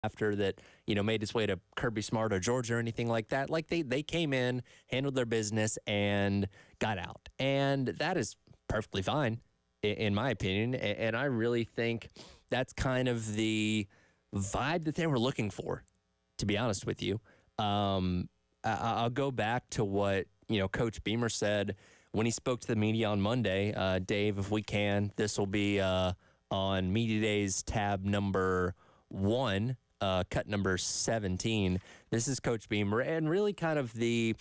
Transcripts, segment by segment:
after that, made its way to Kirby Smart or Georgia or anything like that. Like they came in, handled their business, and got out. And that is perfectly fine, in my opinion. And I really think that's kind of the vibe that they were looking for, to be honest with you. I'll go back to what, Coach Beamer said when he spoke to the media on Monday. Dave, if we can, this will be on Media Days tab number 1. Cut number 17. This is Coach Beamer, and really kind of the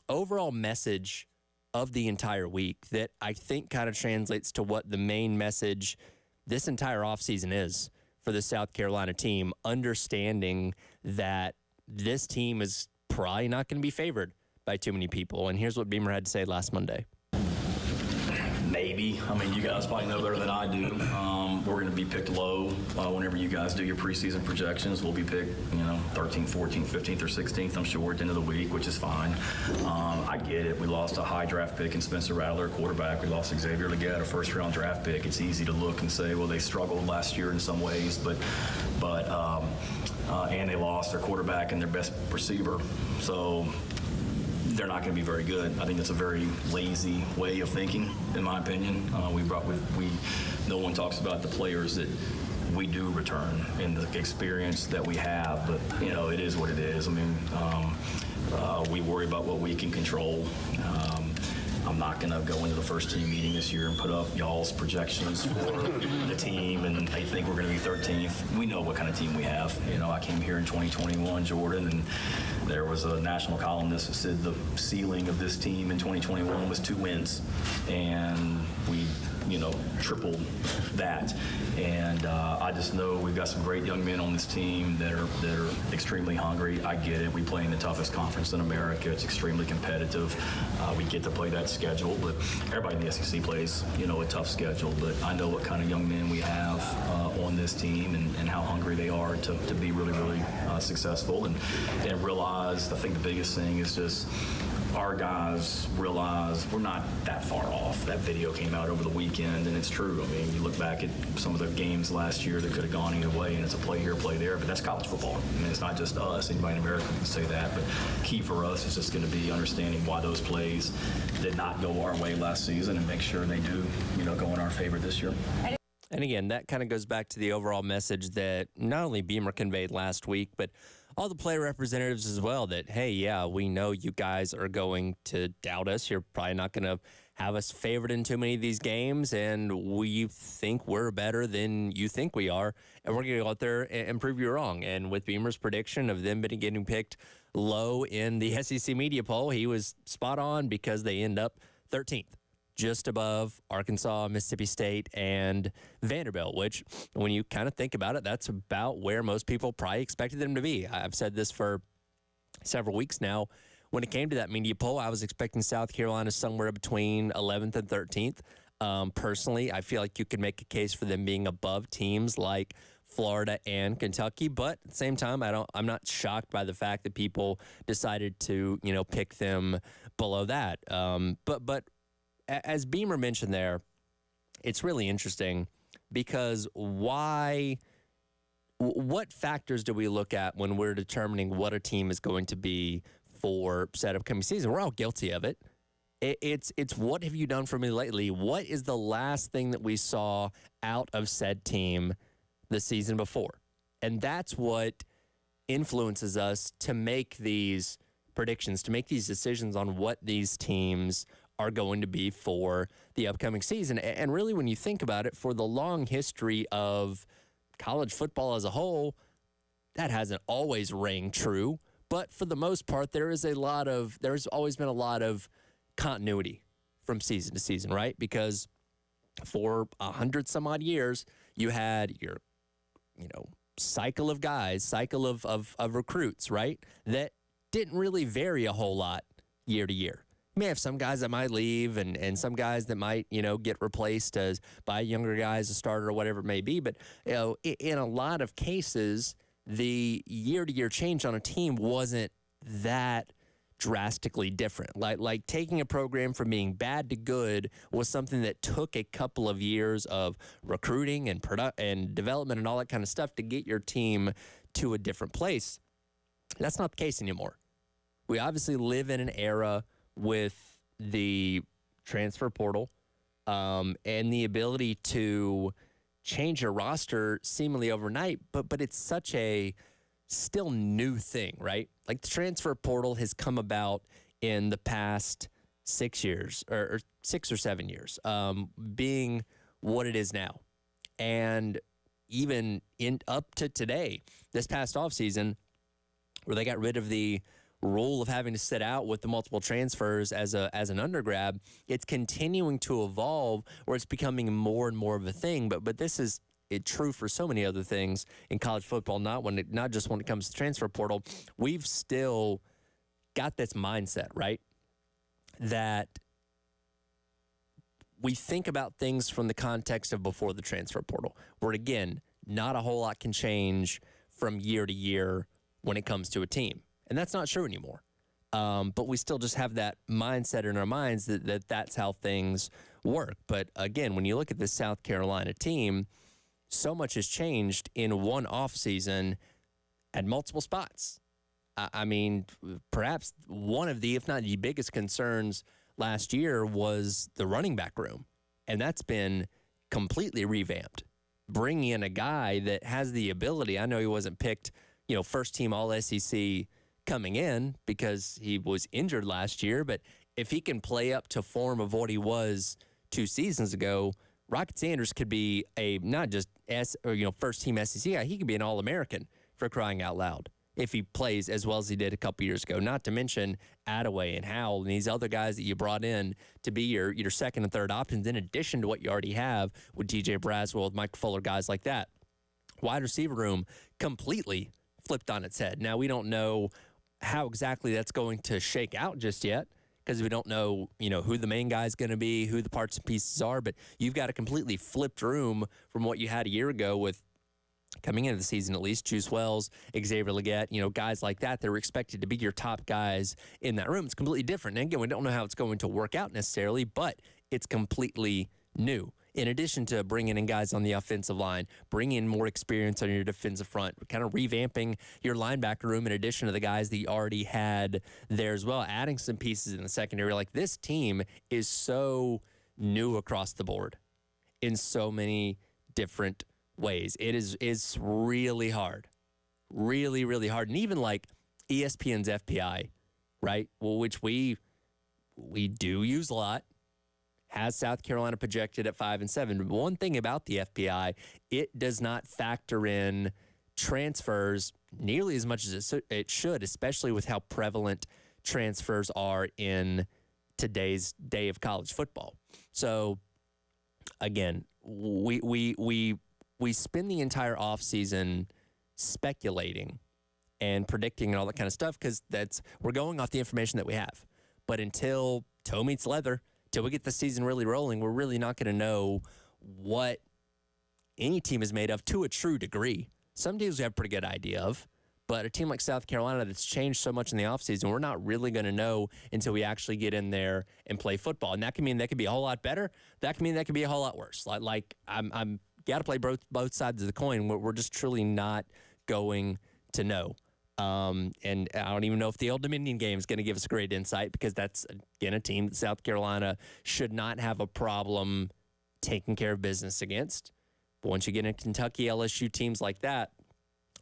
overall message of the entire week that I think kind of translates to what the main message this entire offseason is for the South Carolina team, understanding that this team is probably not going to be favored by too many people. And here's what Beamer had to say last Monday. Maybe. I mean, you guys probably know better than I do. We're going to be picked low whenever you guys do your preseason projections. We'll be picked, 13th, 14th, 15th, or 16th, I'm sure, at the end of the week, which is fine. I get it. We lost a high draft pick in Spencer Rattler, quarterback. We lost Xavier Legette, a first-round draft pick. It's easy to look and say, well, they struggled last year in some ways, but and they lost their quarterback and their best receiver. So they're not going to be very good. I think that's a very lazy way of thinking, in my opinion. No one talks about the players that we do return and the experience that we have, but it is what it is. I mean, we worry about what we can control. I'm not going to go into the first team meeting this year and put up y'all's projections for the team, and I think we're going to be 13th. We know what kind of team we have. I came here in 2021, Jordan, and there was a national columnist that said the ceiling of this team in 2021 was 2 wins, and we tripled that. And I just know we've got some great young men on this team that are extremely hungry. I get it. We play in the toughest conference in America. It's extremely competitive. We get to play that schedule, but everybody in the SEC plays, a tough schedule. But I know what kind of young men we have on this team and how hungry they are to be really, really successful. And realize, I think the biggest thing is just our guys realize we're not that far off. That video came out over the weekend, and it's true. I mean, you look back at some of the games last year that could have gone either way, and it's a play here, play there, but that's college football. I mean, it's not just us. Anybody in America can say that, but key for us is just going to be understanding why those plays did not go our way last season and make sure they do, go in our favor this year. And again, that kind of goes back to the overall message that not only Beamer conveyed last week, but all the player representatives as well, that, hey, yeah, we know you guys are going to doubt us. You're probably not going to have us favored in too many of these games, and we think we're better than you think we are, and we're going to go out there and prove you wrong. And with Beamer's prediction of them getting picked low in the SEC media poll, he was spot on because they end up 13th. Just above Arkansas, Mississippi State, and Vanderbilt, which, when you kind of think about it, that's about where most people probably expected them to be. I've said this for several weeks now. When it came to that media poll, I was expecting South Carolina somewhere between 11th and 13th. Personally, I feel like you could make a case for them being above teams like Florida and Kentucky, but at the same time, I'm not shocked by the fact that people decided to, pick them below that. But as Beamer mentioned there, it's really interesting because what factors do we look at when we're determining what a team is going to be for said upcoming season? We're all guilty of it. It's what have you done for me lately? What is the last thing that we saw out of said team the season before? And that's what influences us to make these predictions, to make these decisions on what these teams are going to be for the upcoming season. And really, when you think about it, for the long history of college football as a whole, that hasn't always rang true. But for the most part, there's always been a lot of continuity from season to season, right? Because for 100 some odd years, you had your, cycle of guys, cycle of recruits, right? That didn't really vary a whole lot year to year. You may have some guys that might leave and some guys that might, get replaced by younger guys, a starter or whatever it may be. But, in a lot of cases, the year-to-year change on a team wasn't that drastically different. Like taking a program from being bad to good was something that took a couple of years of recruiting and development and all that kind of stuff to get your team to a different place. That's not the case anymore. We obviously live in an era with the transfer portal and the ability to change your roster seemingly overnight, but it's such a still new thing, right? Like the transfer portal has come about in the past 6 years or 6 or 7 years, being what it is now. And even up to today, this past offseason, where they got rid of the rule of having to sit out with the multiple transfers as an undergrad, it's continuing to evolve where it's becoming more and more of a thing. But this is true for so many other things in college football, not just when it comes to transfer portal. We've still got this mindset, right, that we think about things from the context of before the transfer portal, where, again, not a whole lot can change from year to year when it comes to a team. And that's not true anymore. But we still just have that mindset in our minds that that's how things work. But, again, when you look at this South Carolina team, so much has changed in one offseason at multiple spots. I mean, perhaps one of the, if not the biggest concerns last year was the running back room. And that's been completely revamped. Bringing in a guy that has the ability, I know he wasn't picked, first team All-SEC coming in because he was injured last year, but if he can play up to form of what he was 2 seasons ago, Rocket Sanders could be a not just first team SEC guy, he could be an All-American, for crying out loud, if he plays as well as he did a couple years ago. Not to mention Attaway and Howell and these other guys that you brought in to be your second and third options in addition to what you already have with DJ Braswell, with Mike Fuller, guys like that. Wide receiver room completely flipped on its head. Now, we don't know how exactly that's going to shake out just yet because we don't know, who the main guy is going to be, who the parts and pieces are, but you've got a completely flipped room from what you had a year ago with, coming into the season at least, Juice Wells, Xavier Legette, guys like that were expected to be your top guys in that room. It's completely different. And again, we don't know how it's going to work out necessarily, but it's completely new. In addition to bringing in guys on the offensive line, bringing in more experience on your defensive front, kind of revamping your linebacker room in addition to the guys that you already had there as well, adding some pieces in the secondary. Like, this team is so new across the board in so many different ways. It is really hard. Really, really hard. And even like ESPN's FPI, right? Well, which we do use a lot, has South Carolina projected at 5-7. One thing about the FPI, it does not factor in transfers nearly as much as it should, especially with how prevalent transfers are in today's day of college football. So, again, we spend the entire offseason speculating and predicting and all that kind of stuff because we're going off the information that we have. But until toe meets leather, till we get the season really rolling, we're really not going to know what any team is made of to a true degree. Some teams we have a pretty good idea of, but a team like South Carolina that's changed so much in the offseason, we're not really going to know until we actually get in there and play football. And that can mean that could be a whole lot better. That can mean that could be a whole lot worse. Like I'm got to play both sides of the coin. We're just truly not going to know. And I don't even know if the Old Dominion game is going to give us great insight because that's, again, a team that South Carolina should not have a problem taking care of business against. But once you get into Kentucky, LSU, teams like that,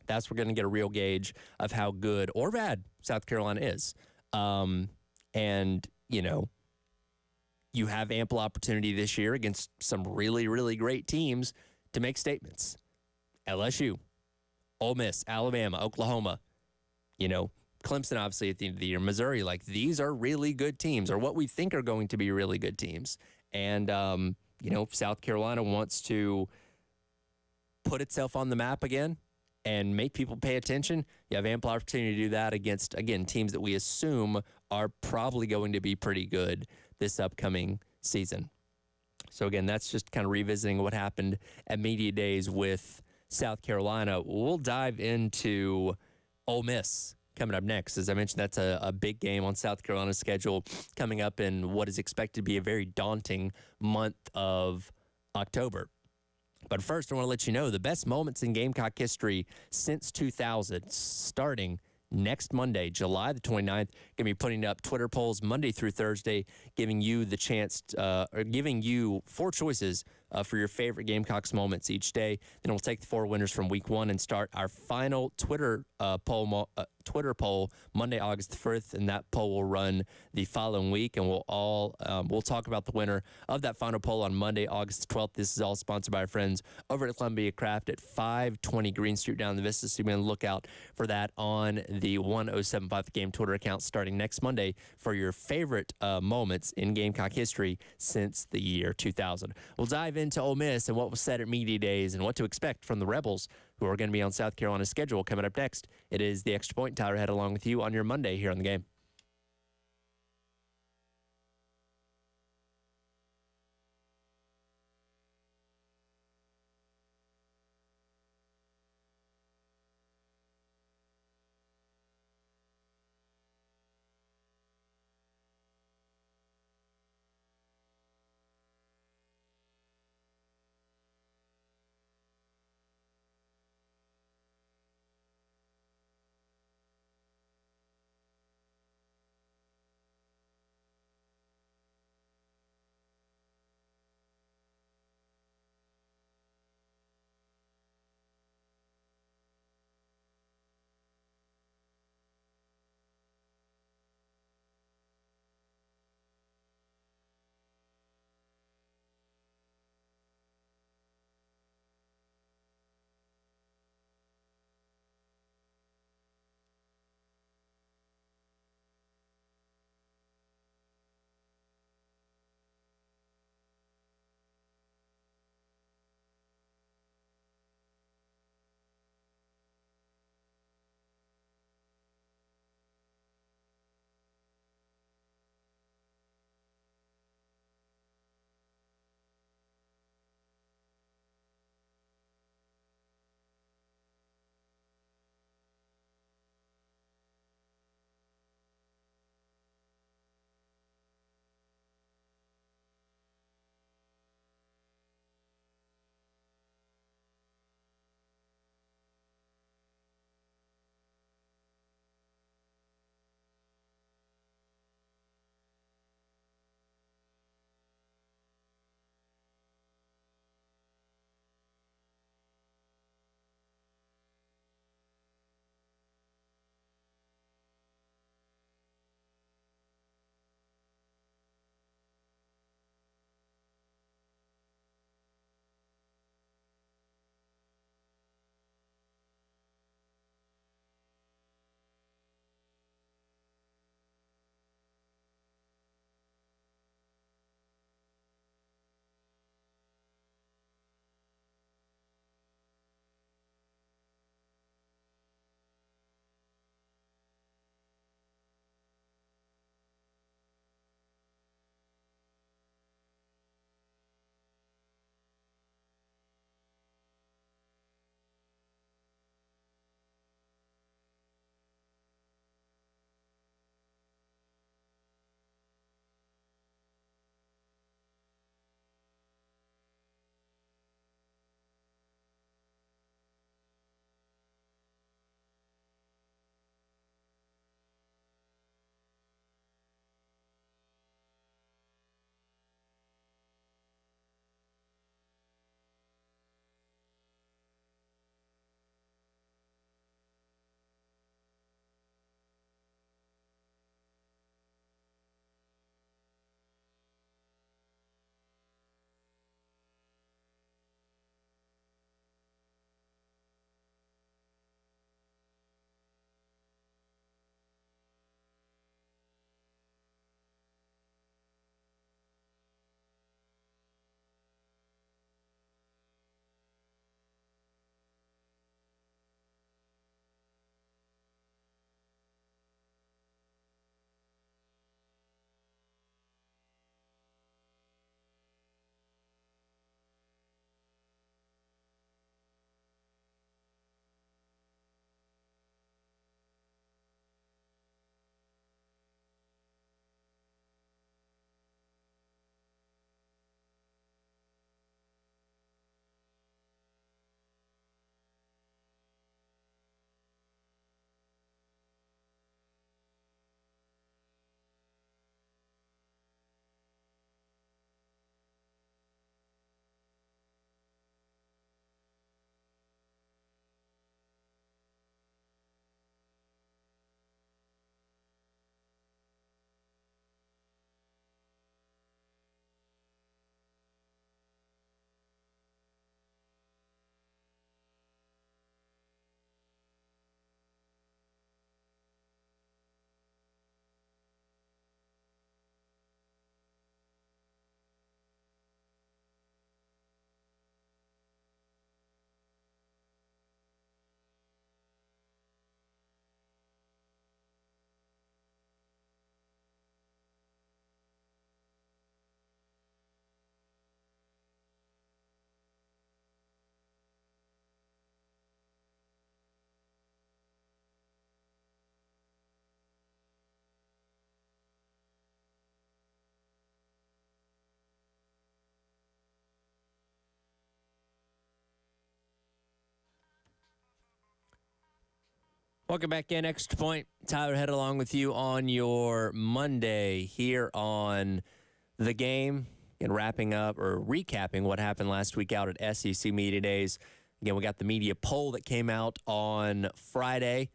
that's where we're going to get a real gauge of how good or bad South Carolina is. And, you have ample opportunity this year against some really, really great teams to make statements. LSU, Ole Miss, Alabama, Oklahoma, Clemson, obviously, at the end of the year, Missouri, like, these are really good teams, or what we think are going to be really good teams. And, South Carolina wants to put itself on the map again and make people pay attention. You have ample opportunity to do that against, again, teams that we assume are probably going to be pretty good this upcoming season. So, again, that's just kind of revisiting what happened at Media Days with South Carolina. We'll dive into Ole Miss coming up next. As I mentioned, that's a big game on South Carolina's schedule coming up in what is expected to be a very daunting month of October. But first, I want to let you know the best moments in Gamecock history since 2000, starting next Monday, July the 29th. Going to be putting up Twitter polls Monday through Thursday, giving you the chance, or giving you 4 choices for your favorite Gamecocks moments each day. Then we'll take the 4 winners from week 1 and start our final Twitter poll Monday, August 1st, and that poll will run the following week, and we'll talk about the winner of that final poll on Monday, August 12th. This is all sponsored by our friends over at Columbia Craft at 520 Green Street down in the Vista. So you're going to look out for that on the 1075 The Game Twitter account starting next Monday for your favorite moments in Gamecock history since the year 2000. We'll dive into Ole Miss and what was said at Media Days and what to expect from the Rebels, who are going to be on South Carolina's schedule coming up next. It is the Extra Point. Tyler Head along with you on your Monday here on The Game. Welcome back in, Extra Point. Tyler Head along with you on your Monday here on The Game and wrapping up or recapping what happened last week out at SEC Media Days. Again, we got the media poll that came out on Friday.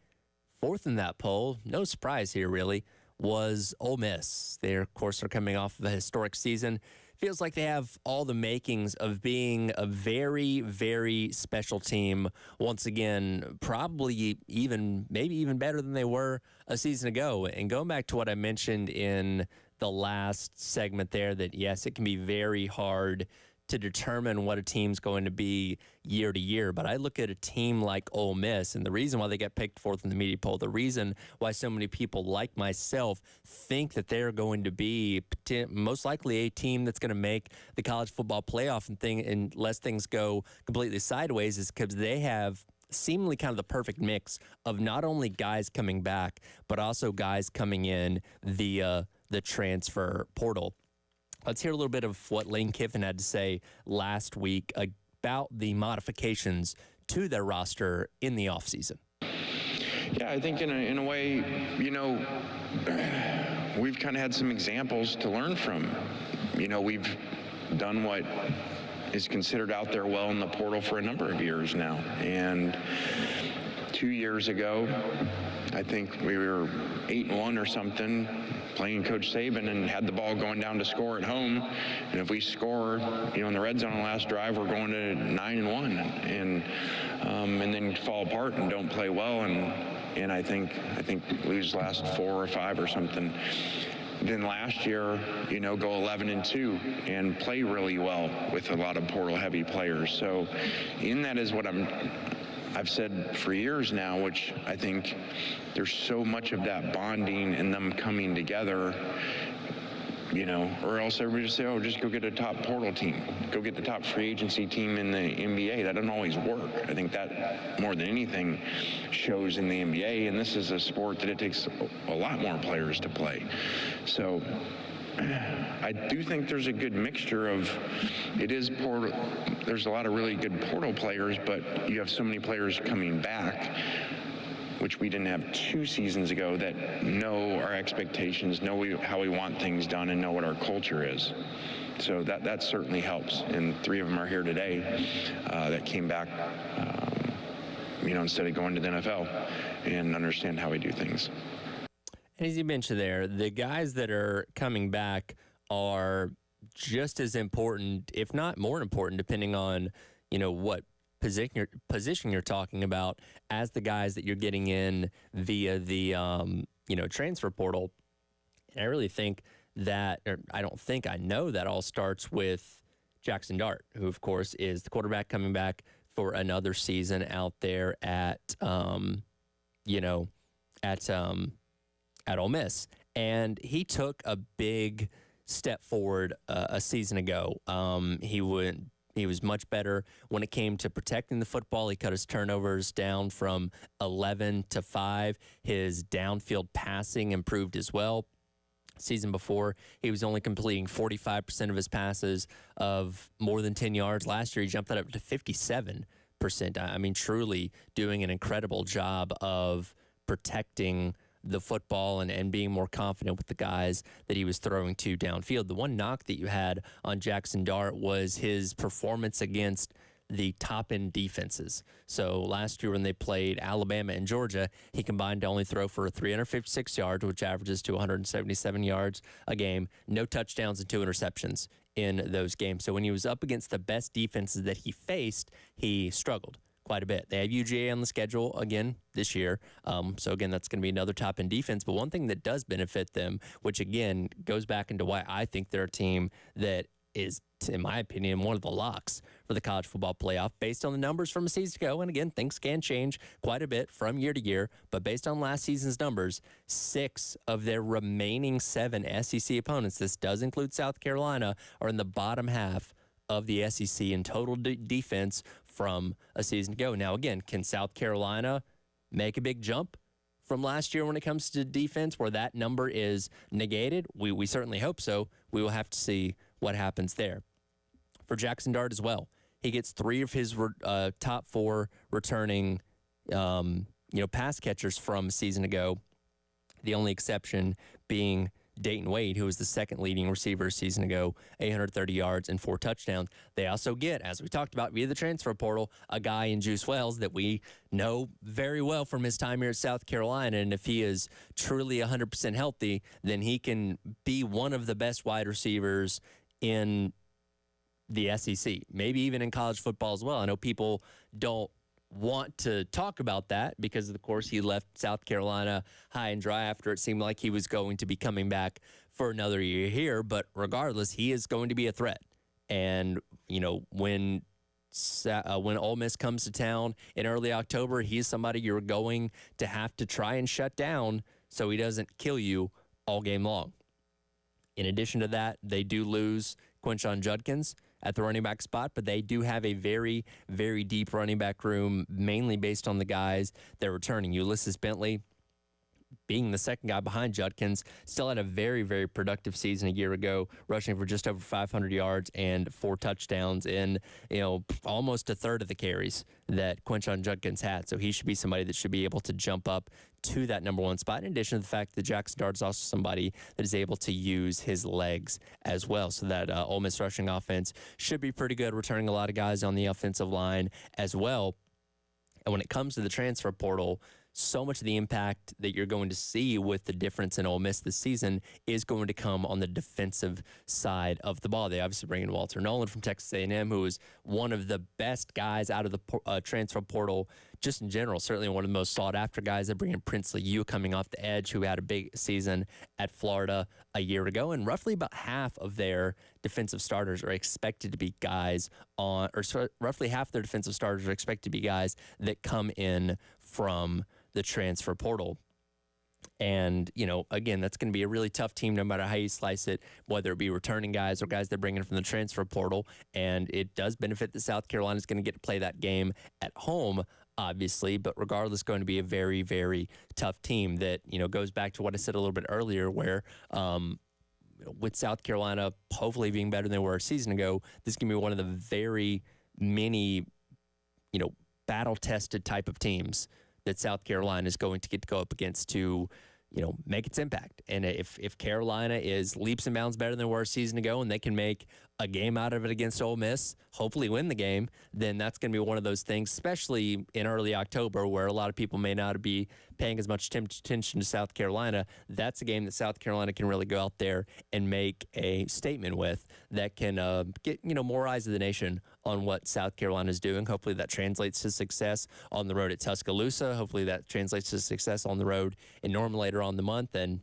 Fourth in that poll, no surprise here really, was Ole Miss. They, of course, are coming off of a historic season. Feels like they have all the makings of being a very, very special team. Once again, probably maybe even better than they were a season ago. And going back to what I mentioned in the last segment there, that yes, it can be very hard to determine what a team's going to be year to year. But I look at a team like Ole Miss, and the reason why they got picked fourth in the media poll, the reason why so many people like myself think that they're going to be most likely a team that's going to make the college football playoff unless things go completely sideways, is because they have seemingly kind of the perfect mix of not only guys coming back, but also guys coming in via the transfer portal. Let's hear a little bit of what Lane Kiffin had to say last week about the modifications to their roster in the offseason. Yeah, I think in a way, we've kind of had some examples to learn from. We've done what is considered out there well in the portal for a number of years now. And 2 years ago, I think we were 8-1 or something, playing Coach Saban, and had the ball going down to score at home. And if we score, in the red zone on the last drive, we're going to 9-1, and then fall apart and don't play well, and I think lose last 4 or 5 or something. Then last year, go 11-2 and play really well with a lot of portal-heavy players. So in that is what I've said for years now, which I think there's so much of that bonding and them coming together, or else everybody just say, oh, just go get a top portal team. Go get the top free agency team in the NBA. That doesn't always work. I think that more than anything shows in the NBA, and this is a sport that it takes a lot more players to play. So I do think there's a good mixture of, there's a lot of really good portal players, but you have so many players coming back, which we didn't have 2 seasons ago, that know our expectations, know how we want things done, and know what our culture is. So that certainly helps. And 3 of them are here today that came back, instead of going to the NFL, and understand how we do things. As you mentioned there, the guys that are coming back are just as important, if not more important, depending on, what position you're talking about, as the guys that you're getting in via the, transfer portal. And I really think that, or I don't think, I know that all starts with Jackson Dart, who, of course, is the quarterback coming back for another season out there at Ole Miss. And he took a big step forward a season ago. He was much better when it came to protecting the football. He cut his turnovers down from 11 to 5. His downfield passing improved as well. Season before, he was only completing 45% of his passes of more than 10 yards. Last year, he jumped that up to 57%. I mean, truly doing an incredible job of protecting the football and being more confident with the guys that he was throwing to downfield. The one knock that you had on Jackson Dart was his performance against the top-end defenses. So last year when they played Alabama and Georgia, he combined to only throw for 356 yards, which averages to 177 yards a game, no touchdowns and 2 interceptions in those games. So when he was up against the best defenses that he faced, he struggled quite a bit. They have UGA on the schedule again this year. So again, that's going to be another top-end defense. But one thing that does benefit them, which again goes back into why I think they're a team that is, in my opinion, one of the locks for the college football playoff, based on the numbers from a season ago. And again, things can change quite a bit from year to year. But based on last season's numbers, 6 of their remaining 7 SEC opponents, this does include South Carolina, are in the bottom half of the SEC in total defense from a season ago. Now, again, can South Carolina make a big jump from last year when it comes to defense where that number is negated? We certainly hope so. We will have to see what happens there. For Jackson Dart as well, he gets 3 of his top 4 returning pass catchers from a season ago. The only exception being Dayton Wade, who was the second leading receiver a season ago, 830 yards and 4 touchdowns. They also get, as we talked about via the transfer portal, a guy in Juice Wells that we know very well from his time here at South Carolina. And if he is truly 100% healthy, then he can be one of the best wide receivers in the SEC, maybe even in college football as well. I know people don't want to talk about that because, of course, he left South Carolina high and dry after it seemed like he was going to be coming back for another year here. But regardless, he is going to be a threat. And, when Ole Miss comes to town in early October, he's somebody you're going to have to try and shut down so he doesn't kill you all game long. In addition to that, they do lose Quinshon Judkins at the running back spot, but they do have a very, very deep running back room, mainly based on the guys they're returning. Ulysses Bentley, being the second guy behind Judkins, still had a very, very productive season a year ago, rushing for just over 500 yards and 4 touchdowns in, almost a third of the carries that Quinshon Judkins had. So he should be somebody that should be able to jump up to that number 1 spot, in addition to the fact that Jackson Dart is also somebody that is able to use his legs as well. So that Ole Miss rushing offense should be pretty good, returning a lot of guys on the offensive line as well. And when it comes to the transfer portal, so much of the impact that you're going to see with the difference in Ole Miss this season is going to come on the defensive side of the ball. They obviously bring in Walter Nolan from Texas A&M, who is one of the best guys out of the transfer portal just in general, certainly one of the most sought-after guys. They bring in Princely Yu coming off the edge, who had a big season at Florida a year ago, and roughly about half of their defensive starters are expected to be guys roughly half their defensive starters are expected to be guys that come in from the transfer portal. And, again, that's going to be a really tough team no matter how you slice it, whether it be returning guys or guys they're bringing from the transfer portal. And it does benefit that South Carolina is going to get to play that game at home, obviously, but regardless, going to be a very, very tough team that, goes back to what I said a little bit earlier, where with South Carolina hopefully being better than they were a season ago, this is going to be one of the very many, battle-tested type of teams that South Carolina is going to get to go up against to, make its impact. And if Carolina is leaps and bounds better than they were a season ago and they can make a game out of it against Ole Miss, hopefully win the game, then that's going to be one of those things, especially in early October where a lot of people may not be paying as much attention to South Carolina. That's a game that South Carolina can really go out there and make a statement with that can get, more eyes of the nation on what South Carolina is doing. Hopefully that translates to success on the road at Tuscaloosa. Hopefully that translates to success on the road in Norman later on the month. And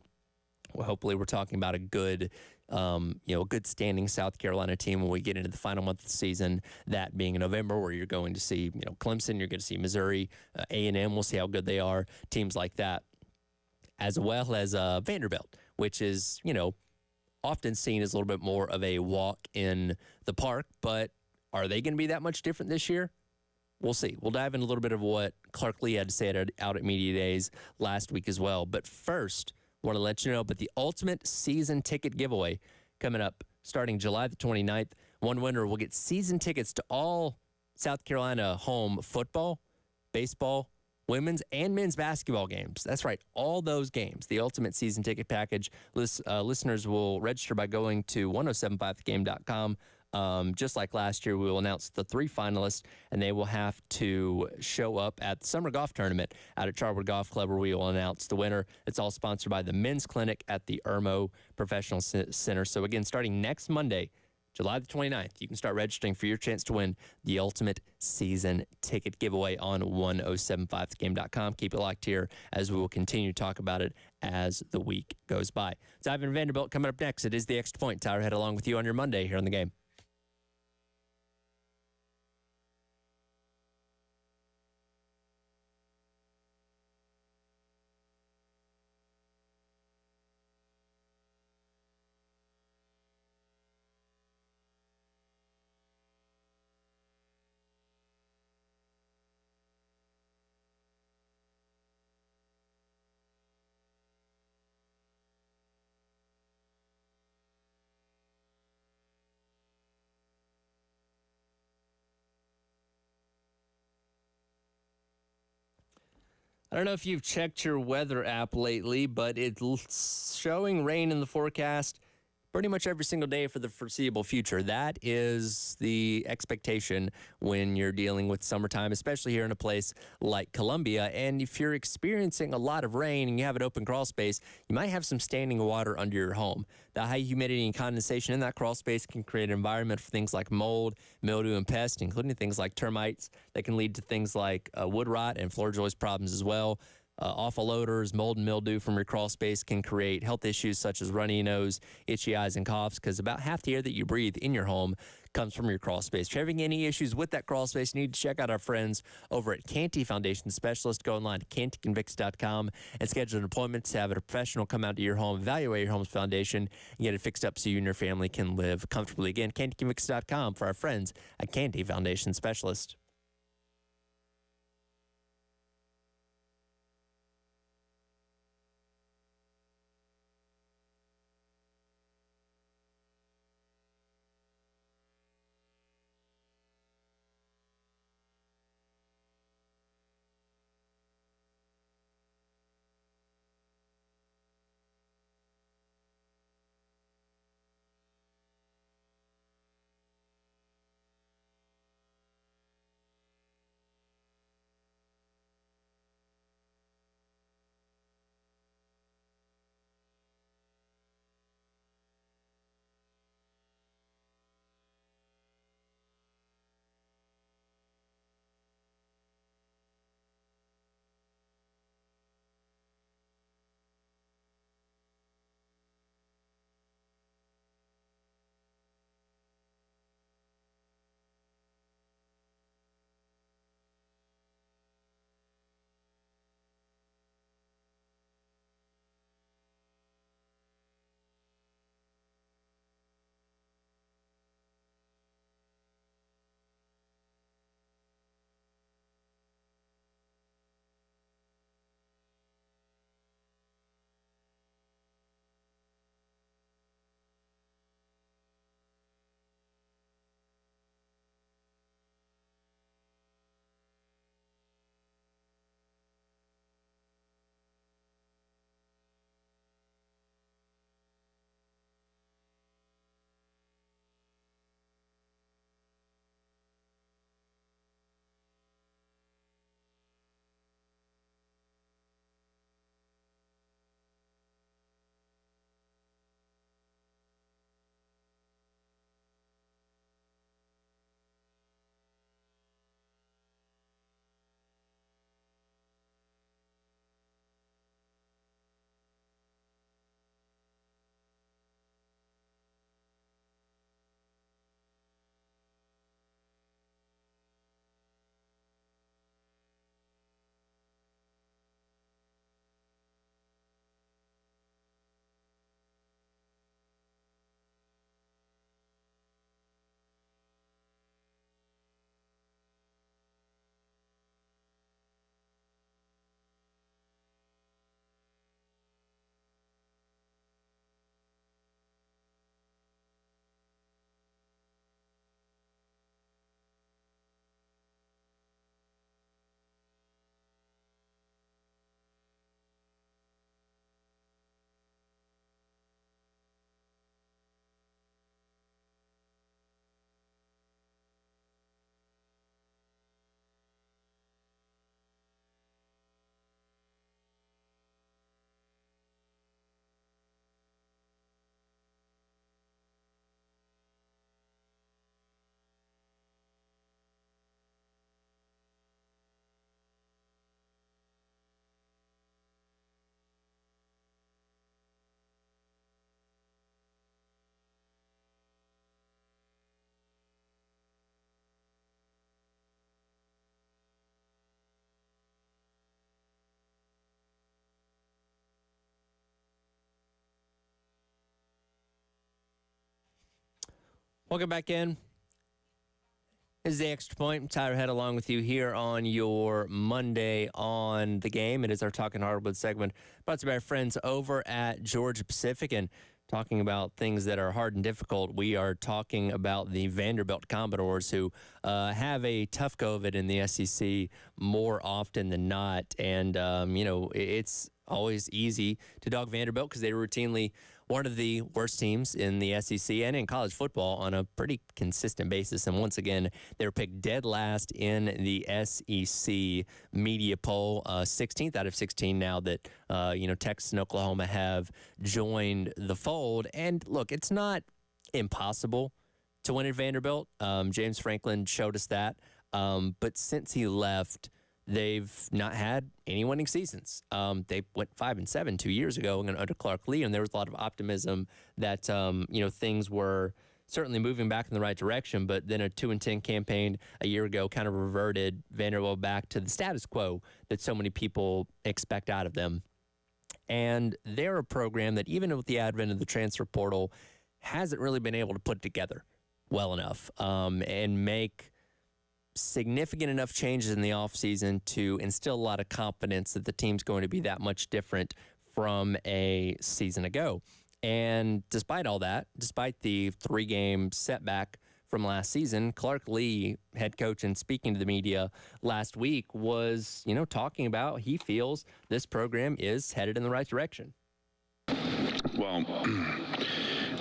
hopefully we're talking about a good, a good standing South Carolina team when we get into the final month of the season, that being in November, where you're going to see, Clemson, you're going to see Missouri, A&M, we'll see how good they are, teams like that, as well as Vanderbilt, which is, often seen as a little bit more of a walk in the park, but are they going to be that much different this year? We'll see. We'll dive into a little bit of what Clark Lee had to say out at Media Days last week as well. But first, want to let you know about the Ultimate Season Ticket Giveaway coming up starting July the 29th. One winner will get season tickets to all South Carolina home football, baseball, women's and men's basketball games. That's right, all those games. The Ultimate Season Ticket Package. Listeners will register by going to 1075thegame.com. Just like last year, we will announce the 3 finalists, and they will have to show up at the Summer Golf Tournament out at Charwood Golf Club, where we will announce the winner. It's all sponsored by the Men's Clinic at the Irmo Professional Center. So again, starting next Monday, July the 29th, you can start registering for your chance to win the Ultimate Season Ticket Giveaway on 1075thegame.com. Keep it locked here as we will continue to talk about it as the week goes by. It's Ivan Vanderbilt coming up next. It is the Extra Point. Tyler Head along with you on your Monday here on The Game. I don't know if you've checked your weather app lately, but it's showing rain in the forecast pretty much every single day for the foreseeable future. That is the expectation when you're dealing with summertime, especially here in a place like Columbia. And if you're experiencing a lot of rain and you have an open crawl space, you might have some standing water under your home. The high humidity and condensation in that crawl space can create an environment for things like mold, mildew, and pests, including things like termites that can lead to things like wood rot and floor joist problems as well. Awful odors, mold and mildew from your crawl space can create health issues such as runny nose, itchy eyes, and coughs, because about half the air that you breathe in your home comes from your crawl space. If you're having any issues with that crawl space, you need to check out our friends over at Canty Foundation Specialist. Go online to cantyconvicts.com and schedule an appointment to have a professional come out to your home, evaluate your home's foundation, and get it fixed up so you and your family can live comfortably. Again, cantyconvicts.com for our friends at Canty Foundation Specialist. Welcome back in. This is the Extra Point. Tyler Head along with you here on your Monday on the Game. It is our Talking Hardwood segment brought to you by our friends over at Georgia Pacific. And talking about things that are hard and difficult, we are talking about the Vanderbilt Commodores, who have a tough go of it in the SEC more often than not. And, it's always easy to dog Vanderbilt because they were routinely one of the worst teams in the SEC and in college football on a pretty consistent basis. And once again, they were picked dead last in the SEC media poll, 16th out of 16 now that, Texas and Oklahoma have joined the fold. And look, it's not impossible to win at Vanderbilt. James Franklin showed us that. But since he left, they've not had any winning seasons. They went 5-7 2 years ago under Clark Lee, and there was a lot of optimism that things were certainly moving back in the right direction. But then a 2-10 campaign a year ago kind of reverted Vanderbilt back to the status quo that so many people expect out of them. And they're a program that, even with the advent of the transfer portal, hasn't really been able to put together well enough and make significant enough changes in the offseason to instill a lot of confidence that the team's going to be that much different from a season ago. And despite all that, despite the 3-game setback from last season, Clark Lee, head coach, and speaking to the media last week, was, talking about he feels this program is headed in the right direction. Well,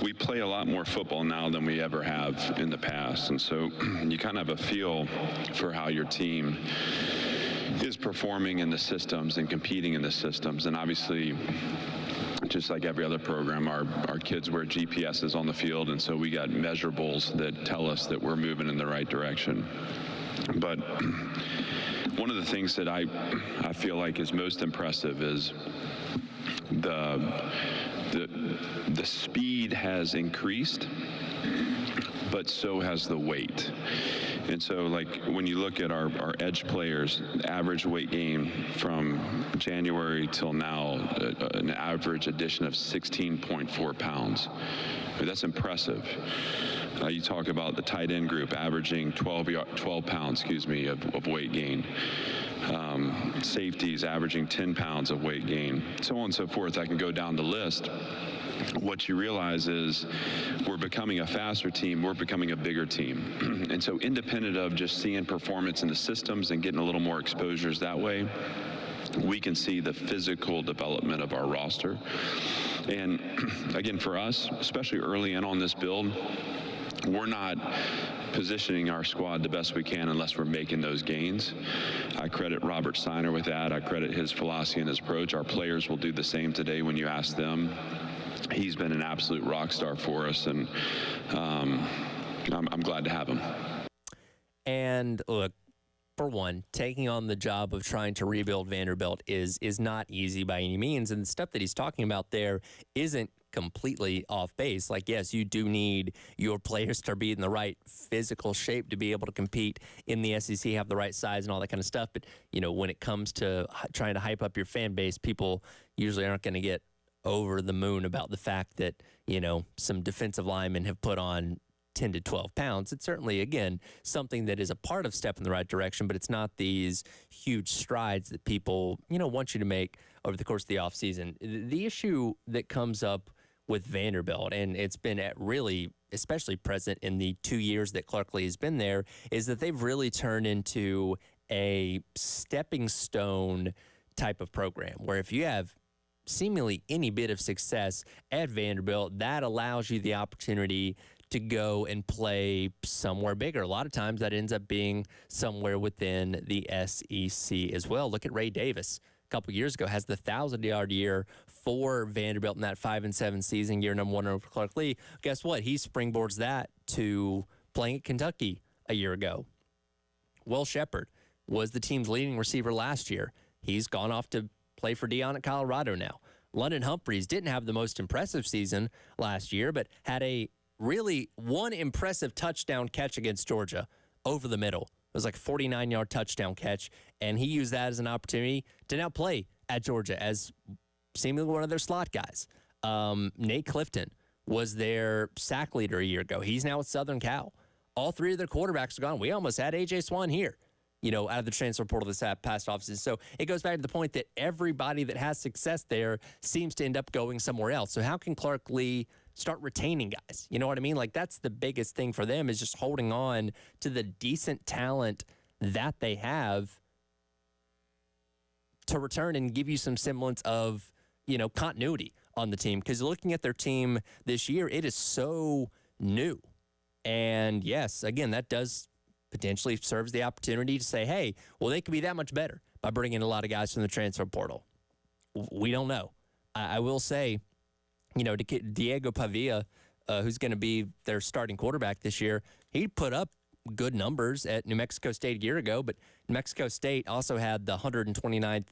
we play a lot more football now than we ever have in the past. And so you kind of have a feel for how your team is performing in the systems and competing in the systems. And obviously, just like every other program, our kids wear GPSs on the field. And so we got measurables that tell us that we're moving in the right direction. But one of the things that I feel like is most impressive is the speed has increased, but so has the weight. And so, like, when you look at our edge players, average weight gain from January till now, an average addition of 16.4 pounds. That's impressive. You talk about the tight end group averaging 12 pounds, of weight gain. Safeties averaging 10 pounds of weight gain, so on and so forth. I can go down the list. What you realize is we're becoming a faster team, we're becoming a bigger team. And so independent of just seeing performance in the systems and getting a little more exposures that way, we can see the physical development of our roster. And again, for us, especially early in on this build, we're not positioning our squad the best we can unless we're making those gains. I credit Robert Steiner with that. I credit his philosophy and his approach. Our players will do the same today when you ask them. He's been an absolute rock star for us, and I'm glad to have him. And look, for one, taking on the job of trying to rebuild Vanderbilt is not easy by any means, and the stuff that he's talking about there isn't completely off base. Like, yes, you do need your players to be in the right physical shape to be able to compete in the SEC, have the right size and all that kind of stuff. But, when it comes to trying to hype up your fan base, people usually aren't going to get over the moon about the fact that, some defensive linemen have put on 10 to 12 pounds. It's certainly, again, something that is a part of step in the right direction, but it's not these huge strides that people, want you to make over the course of the offseason. The issue that comes up with Vanderbilt, and it's been really especially present in the 2 years that Clark Lee has been there, is that they've really turned into a stepping stone type of program where if you have seemingly any bit of success at Vanderbilt, that allows you the opportunity to go and play somewhere bigger. A lot of times that ends up being somewhere within the SEC as well. Look at Ray Davis. A couple years ago, has the 1,000-yard year for Vanderbilt in that 5-7 season, year number 1 over Clark Lee. Guess what? He springboards that to playing at Kentucky a year ago. Will Shepard was the team's leading receiver last year. He's gone off to play for Deion at Colorado now. London Humphreys didn't have the most impressive season last year, but had one impressive touchdown catch against Georgia over the middle. It was like a 49-yard touchdown catch, and he used that as an opportunity to now play at Georgia as seemingly one of their slot guys. Nate Clifton was their sack leader a year ago. He's now at Southern Cal. All three of their quarterbacks are gone. We almost had A.J. Swan here. out of the transfer portal this past offseason. So it goes back to the point that everybody that has success there seems to end up going somewhere else. So how can Clark Lee start retaining guys? You know what I mean? Like, that's the biggest thing for them, is just holding on to the decent talent that they have to return and give you some semblance of, continuity on the team. Because looking at their team this year, it is so new. And yes, again, that does potentially serves the opportunity to say, hey, well, they could be that much better by bringing in a lot of guys from the transfer portal. We don't know. I will say, Diego Pavia, who's going to be their starting quarterback this year, he put up good numbers at New Mexico State a year ago, but New Mexico State also had the 129th,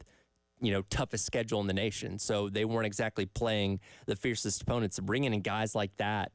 toughest schedule in the nation. So they weren't exactly playing the fiercest opponents. So bringing in guys like that,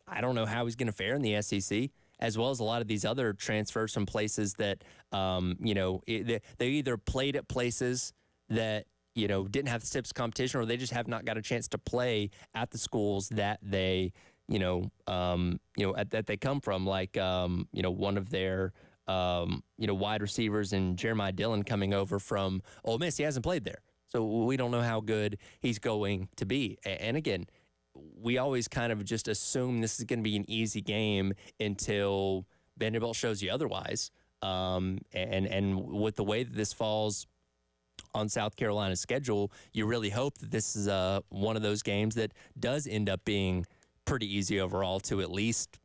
I don't know how he's going to fare in the SEC, as well as a lot of these other transfers from places that, they either played at places that, didn't have the stiffest competition, or they just have not got a chance to play at the schools that they, that they come from. Like, one of their, wide receivers and Jeremiah Dillon coming over from Ole Miss. He hasn't played there. So we don't know how good he's going to be. And again, we always kind of just assume this is going to be an easy game until Vanderbilt shows you otherwise. And with the way that this falls on South Carolina's schedule, you really hope that this is one of those games that does end up being pretty easy overall, to at least,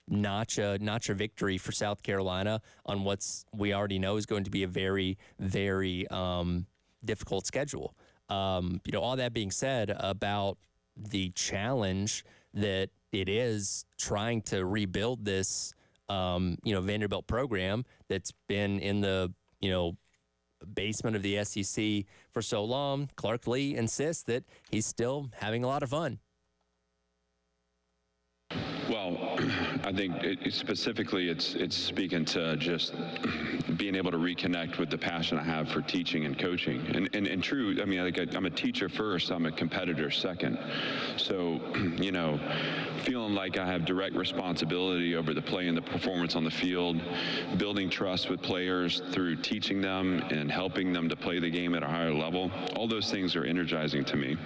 notch a victory for South Carolina on what's we already know is going to be a very, very difficult schedule. All that being said about the challenge that it is trying to rebuild this, Vanderbilt program that's been in the, basement of the SEC for so long, Clark Lee insists that he's still having a lot of fun. Well, I think specifically it's speaking to just being able to reconnect with the passion I have for teaching and coaching. And true, I mean, I'm a teacher first, I'm a competitor second. So, feeling like I have direct responsibility over the play and the performance on the field, building trust with players through teaching them and helping them to play the game at a higher level, all those things are energizing to me.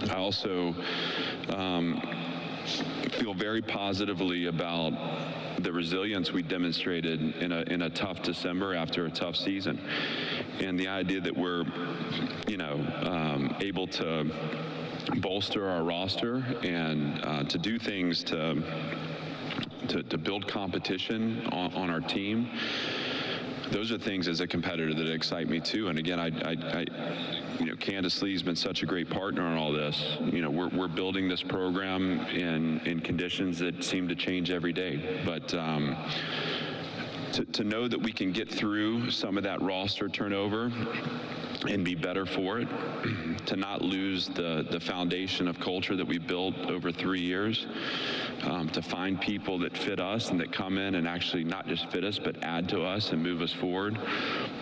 I also feel very positively about the resilience we demonstrated in a tough December after a tough season, and the idea that we're able to bolster our roster and to do things to build competition on our team. Those are things as a competitor that excite me too. And again, Candace Lee's been such a great partner on all this. We're building this program in conditions that seem to change every day. But to know that we can get through some of that roster turnover and be better for it, to not lose the foundation of culture that we built over 3 years, to find people that fit us and that come in and actually not just fit us, but add to us and move us forward.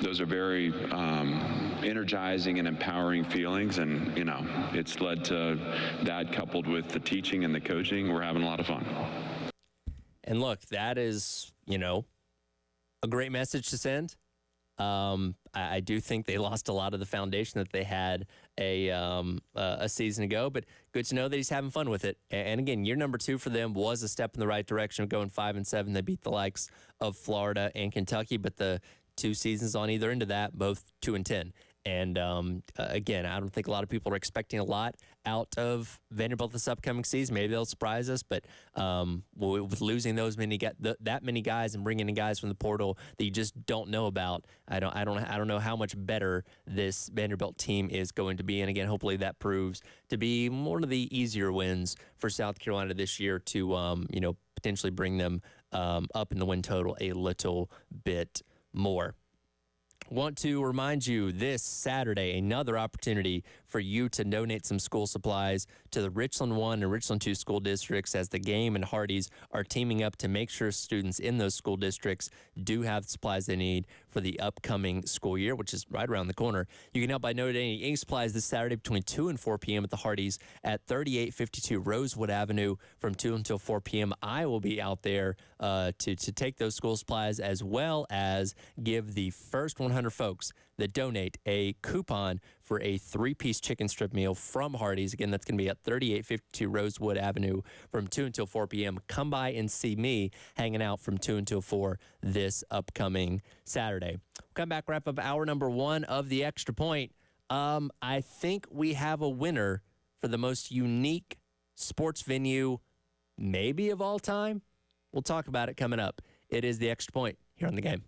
Those are very energizing and empowering feelings, and it's led to that, coupled with the teaching and the coaching. We're having a lot of fun. And look, that is, a great message to send. I do think they lost a lot of the foundation that they had a season ago, but good to know that he's having fun with it. And again, year number 2 for them was a step in the right direction of going 5-7. They beat the likes of Florida and Kentucky, but the 2 seasons on either end of that, both 2-10. And again, I don't think a lot of people are expecting a lot out of Vanderbilt this upcoming season. Maybe they'll surprise us, but with losing that many guys and bringing in guys from the portal that you just don't know about, I don't know how much better this Vanderbilt team is going to be. And again, hopefully that proves to be one of the easier wins for South Carolina this year to potentially bring them up in the win total a little bit more. Want to remind you this Saturday, another opportunity for you to donate some school supplies to the Richland 1 and Richland 2 school districts, as the Game and Hardee's are teaming up to make sure students in those school districts do have the supplies they need for the upcoming school year, which is right around the corner. You can help by donating ink supplies this Saturday between 2 and 4 p.m. at the Hardee's at 3852 Rosewood Avenue from 2 until 4 p.m. I will be out there to take those school supplies, as well as give the first 100 folks that donate a coupon for a 3-piece chicken strip meal from Hardee's. Again, that's going to be at 3852 Rosewood Avenue from 2 until 4 p.m. Come by and see me hanging out from 2 until 4 this upcoming Saturday. Come back, wrap up hour number 1 of the Extra Point. I think we have a winner for the most unique sports venue, maybe of all time. We'll talk about it coming up. It is the Extra Point here on The Game.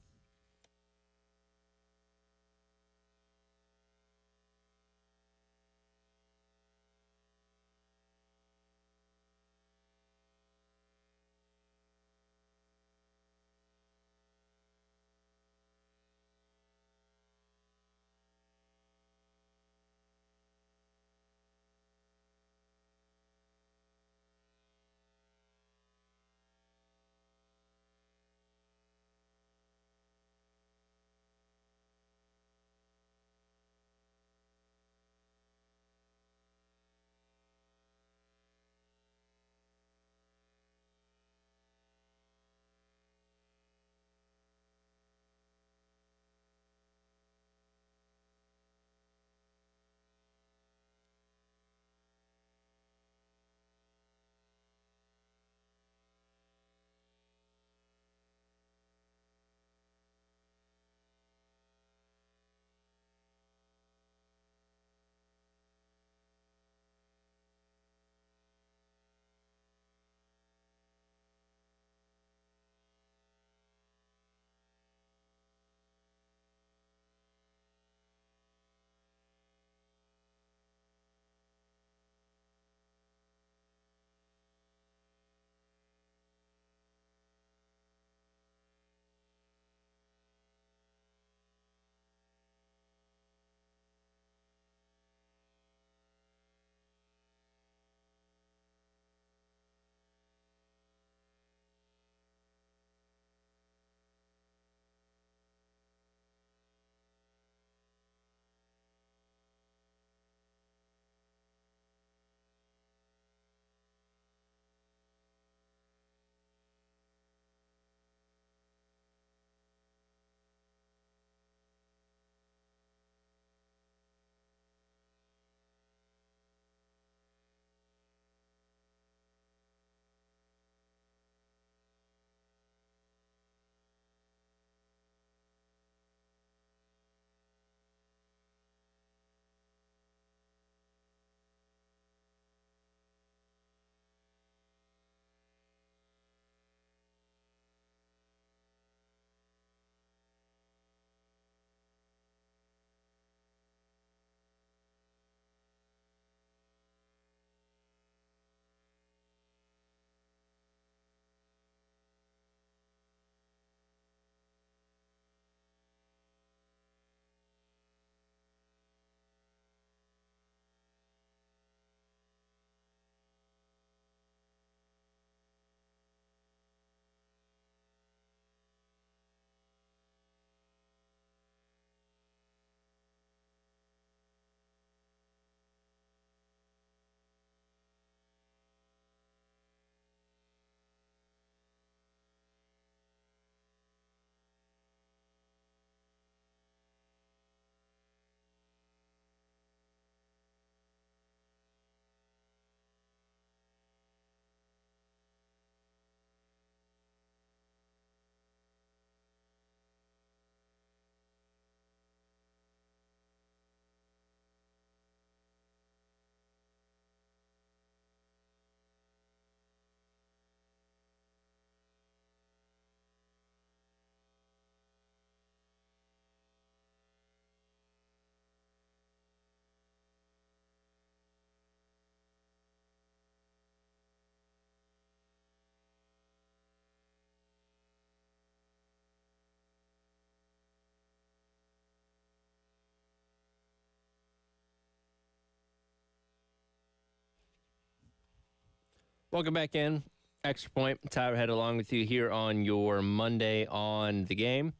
Welcome back in. Extra Point. Tyler Head along with you here on your Monday on The Game.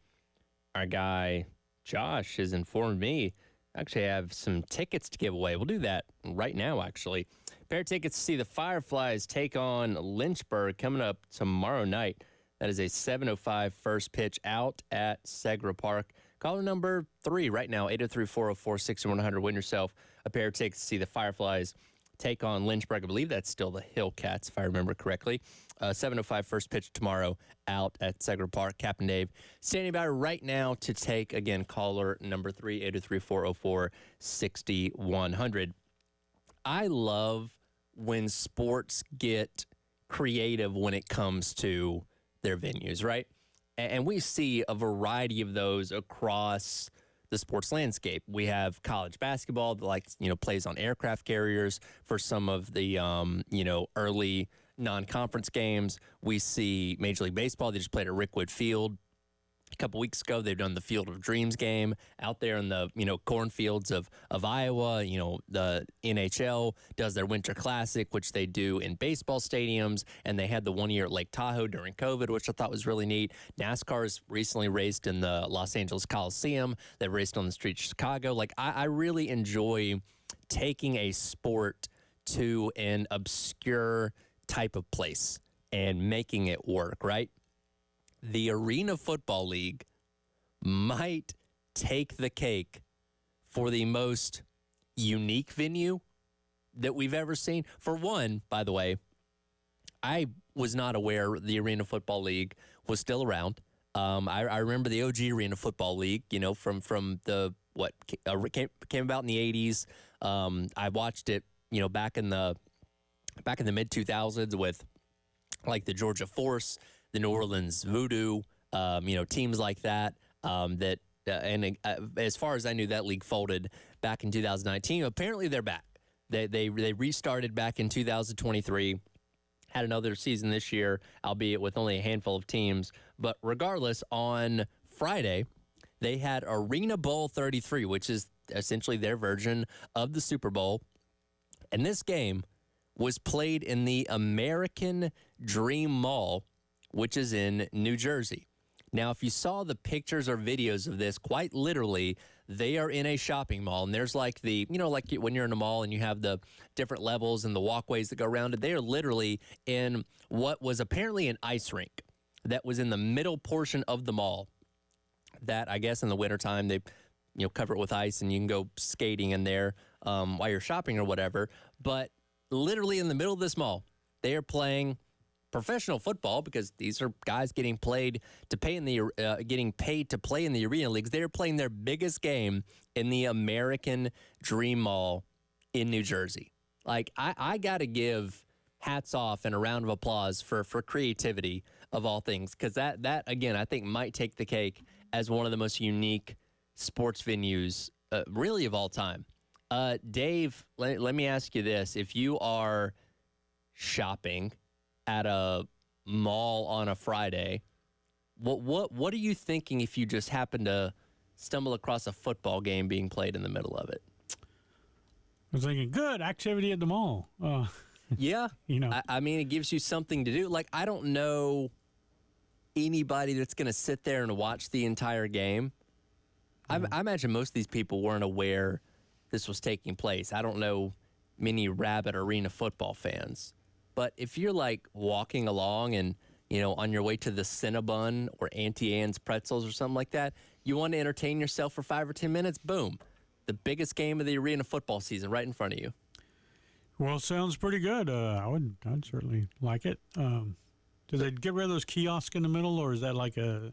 our guy Josh has informed me. Actually, I have some tickets to give away. We'll do that right now, actually. Pair of tickets to see the Fireflies take on Lynchburg coming up tomorrow night. That is a 7:05 first pitch out at Segra Park. Caller number 3 right now, 803-404-6100. Win yourself a pair of tickets to see the Fireflies take on Lynchburg. I believe that's still the Hillcats, if I remember correctly. 7:05 first pitch tomorrow out at Segra Park. Captain Dave standing by right now to take, again, caller number 3, 803-404-6100. I love when sports get creative when it comes to their venues, right? And we see a variety of those across the sports landscape. We have college basketball that plays on aircraft carriers for some of the early non-conference games. We see Major League Baseball. They just played at Rickwood Field a couple weeks ago. They've done the Field of Dreams game out there in the cornfields of Iowa. The NHL does their Winter Classic, which they do in baseball stadiums, and they had the 1 year at Lake Tahoe during COVID, which I thought was really neat. NASCAR's recently raced in the Los Angeles Coliseum. They've raced on the streets of Chicago. I really enjoy taking a sport to an obscure type of place and making it work, right? The Arena Football League might take the cake for the most unique venue that we've ever seen. For one, by the way, I was not aware the Arena Football League was still around. I remember the OG Arena Football League, from the came about in the 80s. I watched it, back in the mid 2000s with like the Georgia Force, the New Orleans Voodoo, teams like that. As far as I knew, that league folded back in 2019. Apparently, they're back. They restarted back in 2023. Had another season this year, albeit with only a handful of teams. But regardless, on Friday, they had Arena Bowl 33, which is essentially their version of the Super Bowl. And this game was played in the American Dream Mall, which is in New Jersey. Now, if you saw the pictures or videos of this, quite literally, they are in a shopping mall. And there's like when you're in a mall and you have the different levels and the walkways that go around it, they are literally in what was apparently an ice rink that was in the middle portion of the mall that I guess in the wintertime they cover it with ice and you can go skating in there while you're shopping or whatever. But literally in the middle of this mall, they are playing professional football because these are guys getting paid to play in the arena leagues. They're playing their biggest game in the American Dream Mall in New Jersey. Like I got to give hats off and a round of applause for creativity of all things, because that again I think might take the cake as one of the most unique sports venues really of all time. Dave, let me ask you this: if you are shopping at a mall on a Friday, what are you thinking if you just happen to stumble across a football game being played in the middle of it? I was thinking, good activity at the mall. Yeah, I mean, it gives you something to do. Like, I don't know anybody that's going to sit there and watch the entire game. I imagine most of these people weren't aware this was taking place. I don't know many rabid arena football fans. But if you're like walking along and, on your way to the Cinnabon or Auntie Anne's Pretzels or something like that, you want to entertain yourself for 5 or 10 minutes, boom. The biggest game of the arena football season right in front of you. Well, sounds pretty good. I'd certainly like it. Do they get rid of those kiosks in the middle, or is that like a?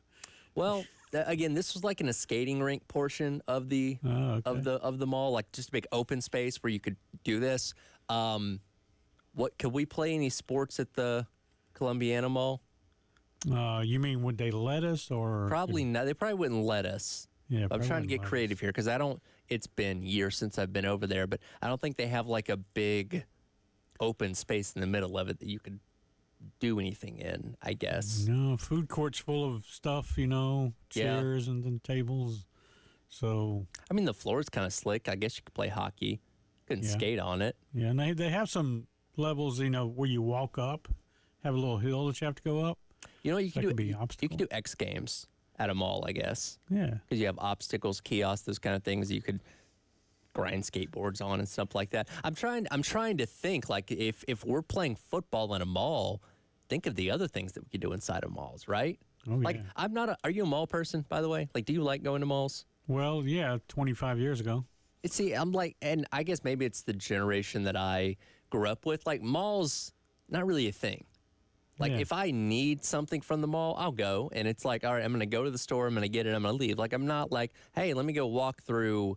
Well, again, this was like in a skating rink portion of the of the mall, like just a big open space where you could do this. What could we play any sports at the Columbiana Mall? You mean would they let us, or probably not? They probably wouldn't let us. Yeah, I'm trying to get creative here because it's been years since I've been over there, but I don't think they have like a big open space in the middle of it that you could do anything in, I guess. No, food court's full of stuff, chairs and then tables. So I mean, the floor is kind of slick. I guess you could play hockey. Couldn't skate on it. Yeah, and they have some levels, where you walk up, have a little hill that you have to go up. You could do X Games. at a mall, I guess. Yeah. Because you have obstacles, kiosks, those kind of things you could grind skateboards on and stuff like that. I'm trying to think, like, if we're playing football in a mall, think of the other things that we could do inside of malls, right? Oh, Like, yeah. are you a mall person, by the way? Like, do you like going to malls? Well, yeah, 25 years ago. See, I'm like, and I guess maybe it's the generation that I grew up with. Like, malls, not really a thing. Like, Yeah. if I need something from the mall, I'll go. And it's like, all right, I'm going to go to the store. I'm going to get it. I'm going to leave. Like, I'm not like, hey, let me go walk through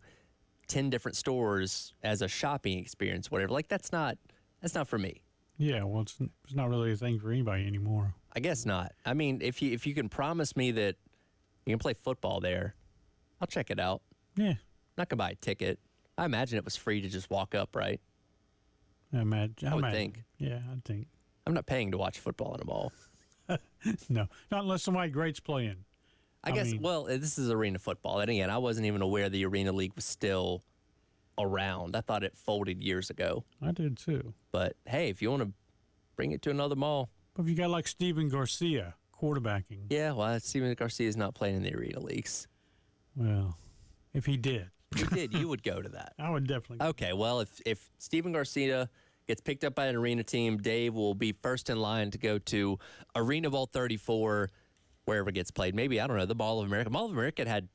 10 different stores as a shopping experience, whatever. Like, that's not for me. Yeah, well, it's not really a thing for anybody anymore. I guess not. I mean, if you can promise me that you can play football there, I'll check it out. Yeah, Not going to buy a ticket. I imagine it was free to just walk up, right? I imagine. I would think. Yeah, I think. I'm not paying to watch football in a mall. No, not unless somebody great's playing. I guess, well, this is arena football. And again, I wasn't even aware the Arena League was still around. I thought it folded years ago. I did too. But hey, if you want to bring it to another mall. But if you got like Steven Garcia quarterbacking, Yeah, well, Steven Garcia's not playing in the Arena Leagues. well, if he did, If you did, you would go to that. I would definitely. Okay, well, if Steven Garcia gets picked up by an arena team, Dave will be first in line to go to Arena Bowl 34, wherever it gets played. Maybe, I don't know, the Mall of America. Mall of America had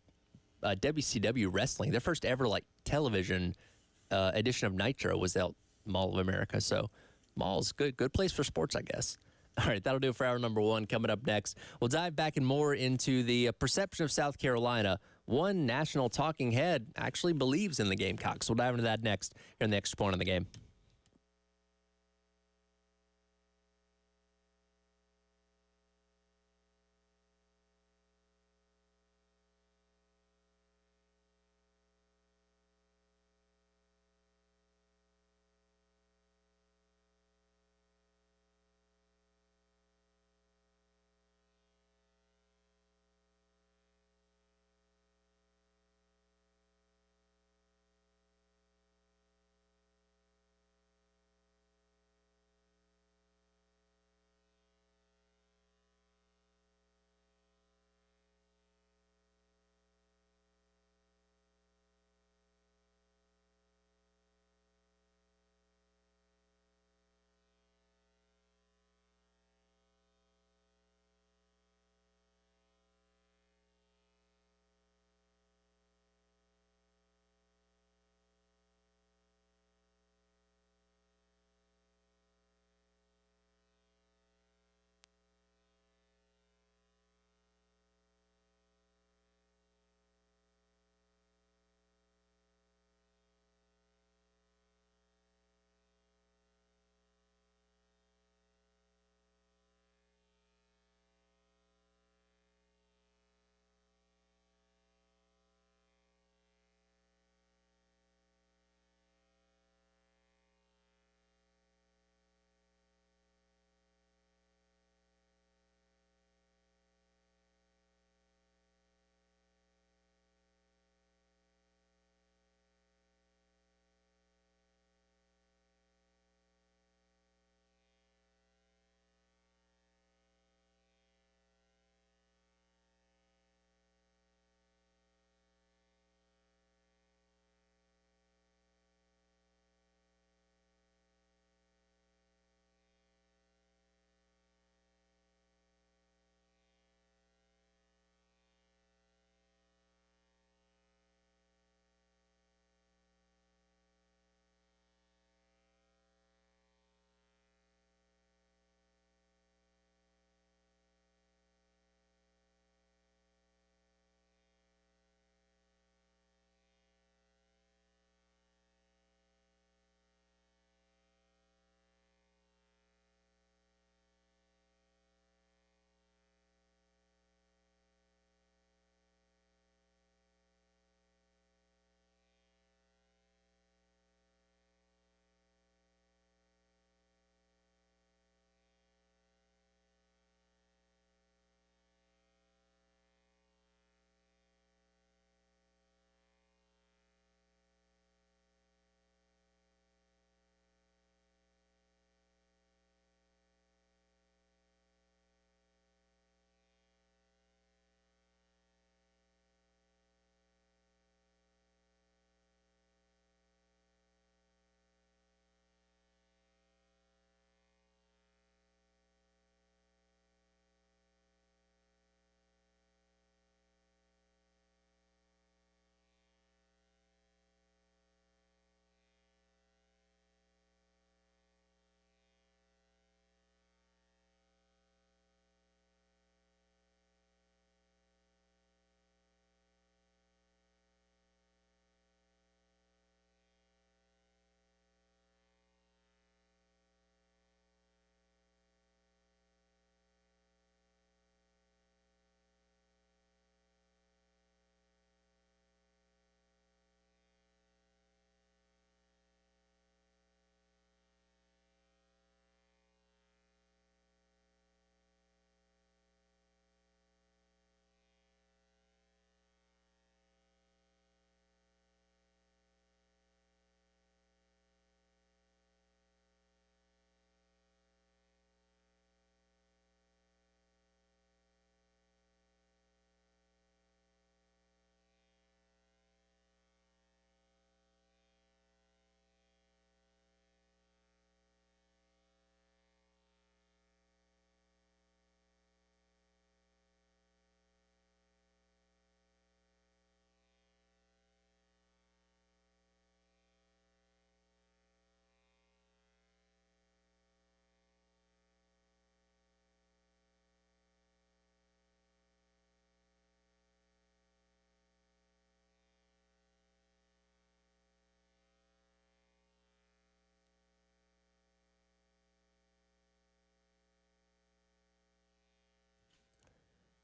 WCW Wrestling. Their first ever, like, television edition of Nitro was at Mall of America. So, mall's good place for sports, I guess. All right, that'll do it for hour number one. Coming up next, we'll dive back and more into the perception of South Carolina. One national talking head actually believes in the Gamecocks. We'll dive into that next here in the extra point of the game.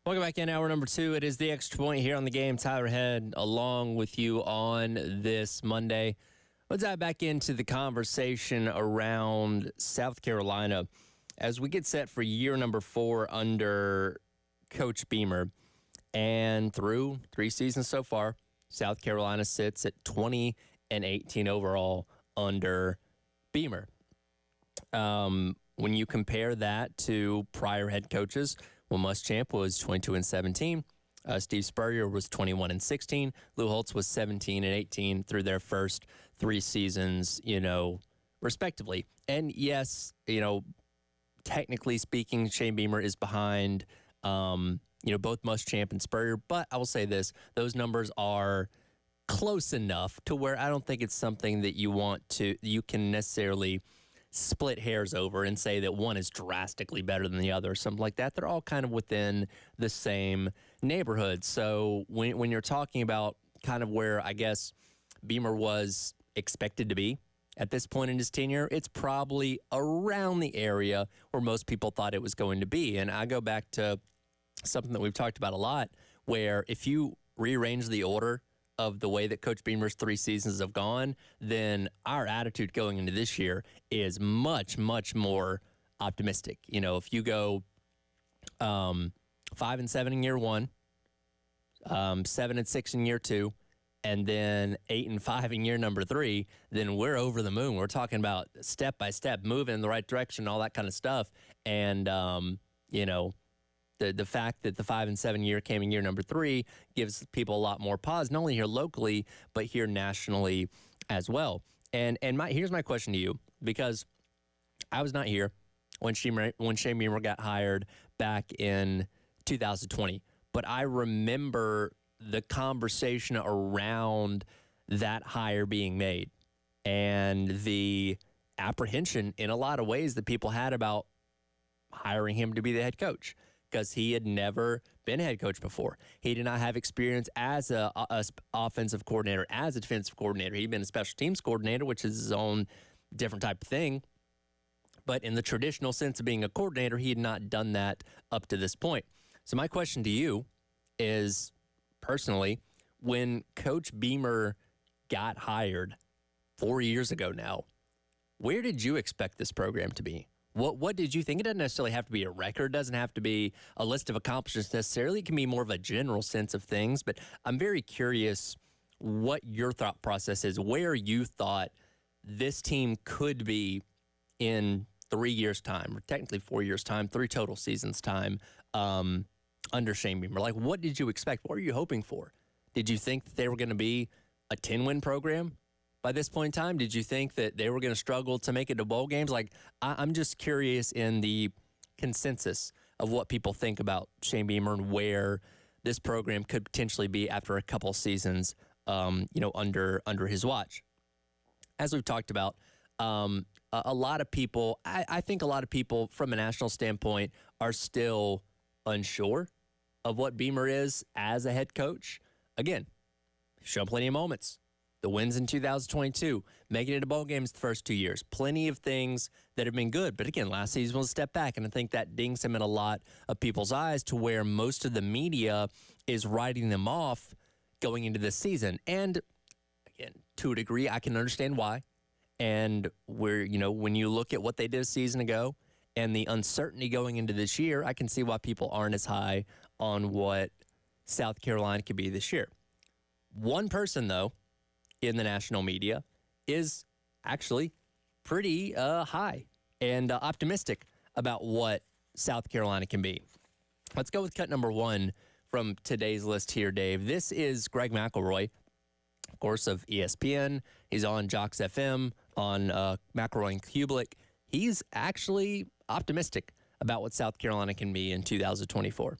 Welcome back in hour number 2. It is the Extra Point here on the game. Tyler Head along with you on this Monday. Let's dive back into the conversation around South Carolina as we get set for year number 4 under Coach Beamer. And through 3 seasons so far, South Carolina sits at 20-18 overall under Beamer. When you compare that to prior head coaches, Will Muschamp was 22-17. Steve Spurrier was 21-16. Lou Holtz was 17-18 through their first 3 seasons, respectively. And yes, technically speaking, Shane Beamer is behind, both Muschamp and Spurrier. But I will say this, those numbers are close enough to where I don't think it's something that you can necessarily split hairs over and say that one is drastically better than the other or something like that. They're all kind of within the same neighborhood. So when you're talking about kind of where I guess Beamer was expected to be at this point in his tenure, it's probably around the area where most people thought it was going to be. And I go back to something that we've talked about a lot, where if you rearrange the order of the way that Coach Beamer's 3 seasons have gone, then our attitude going into this year is much, much more optimistic. If you go 5-7 in year 1, 7-6 in year 2, and then 8-5 in year number 3, then we're over the moon. We're talking about step by step, moving in the right direction, all that kind of stuff. And, the fact that the 5-7 year came in year number 3 gives people a lot more pause, not only here locally, but here nationally as well. And here's my question to you, because I was not here when Shane Beamer got hired back in 2020, but I remember the conversation around that hire being made and the apprehension in a lot of ways that people had about hiring him to be the head coach, because he had never been a head coach before. He did not have experience as a offensive coordinator, as a defensive coordinator. He'd been a special teams coordinator, which is his own different type of thing. But in the traditional sense of being a coordinator, he had not done that up to this point. So my question to you is, personally, when Coach Beamer got hired 4 years ago now, where did you expect this program to be? What did you think? It doesn't necessarily have to be a record. It doesn't have to be a list of accomplishments necessarily. It can be more of a general sense of things. But I'm very curious what your thought process is, where you thought this team could be in 3 years' time, or technically 4 years' time, 3 total seasons' time under Shane Beamer. Like, what did you expect? What were you hoping for? Did you think that they were going to be a 10-win program by this point in time? Did you think that they were going to struggle to make it to bowl games? Like, I'm just curious in the consensus of what people think about Shane Beamer and where this program could potentially be after a couple seasons, under his watch. As we've talked about, a lot of people, I think a lot of people from a national standpoint are still unsure of what Beamer is as a head coach. Again, shown plenty of moments. The wins in 2022, making it to bowl games the first 2 years. Plenty of things that have been good. But again, last season was a step back, and I think that dings him in a lot of people's eyes to where most of the media is writing them off going into this season. And again, to a degree, I can understand why. And when you look at what they did a season ago and the uncertainty going into this year, I can see why people aren't as high on what South Carolina could be this year. One person, though, in the national media is actually pretty high and optimistic about what South Carolina can be. Let's go with cut number 1 from today's list here, Dave. This is Greg McElroy, of course, of ESPN. He's on Jocks FM, on McElroy and Kubelik. He's actually optimistic about what South Carolina can be in 2024.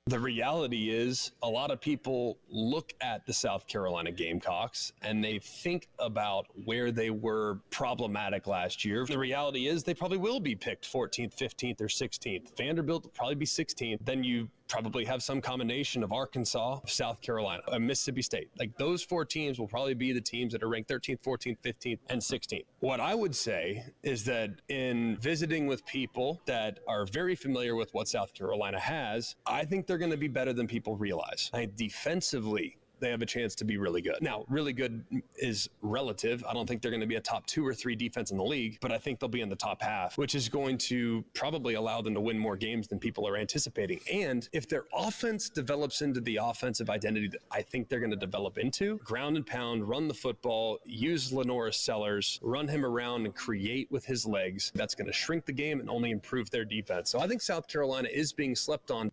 The reality is a lot of people look at the South Carolina Gamecocks and they think about where they were problematic last year. The reality is they probably will be picked 14th, 15th, or 16th. Vanderbilt will probably be 16th. Then you probably have some combination of Arkansas, South Carolina, and Mississippi State. Like those 4 teams will probably be the teams that are ranked 13th, 14th, 15th, and 16th. What I would say is that in visiting with people that are very familiar with what South Carolina has, I think they're going to be better than people realize. I think defensively, they have a chance to be really good. Now, really good is relative. I don't think they're going to be a top 2 or 3 defense in the league, but I think they'll be in the top half, which is going to probably allow them to win more games than people are anticipating. And if their offense develops into the offensive identity that I think they're going to develop into, ground and pound, run the football, use Lenora Sellers, run him around and create with his legs, that's going to shrink the game and only improve their defense. So I think South Carolina is being slept on.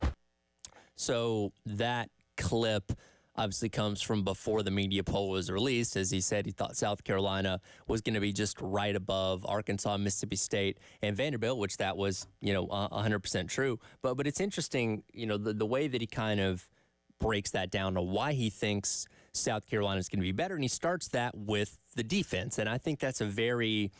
So that clip obviously comes from before the media poll was released. As he said, he thought South Carolina was going to be just right above Arkansas, Mississippi State, and Vanderbilt, which that was, 100% true. But it's interesting, the way that he kind of breaks that down to why he thinks South Carolina is going to be better. And he starts that with the defense. And I think that's a very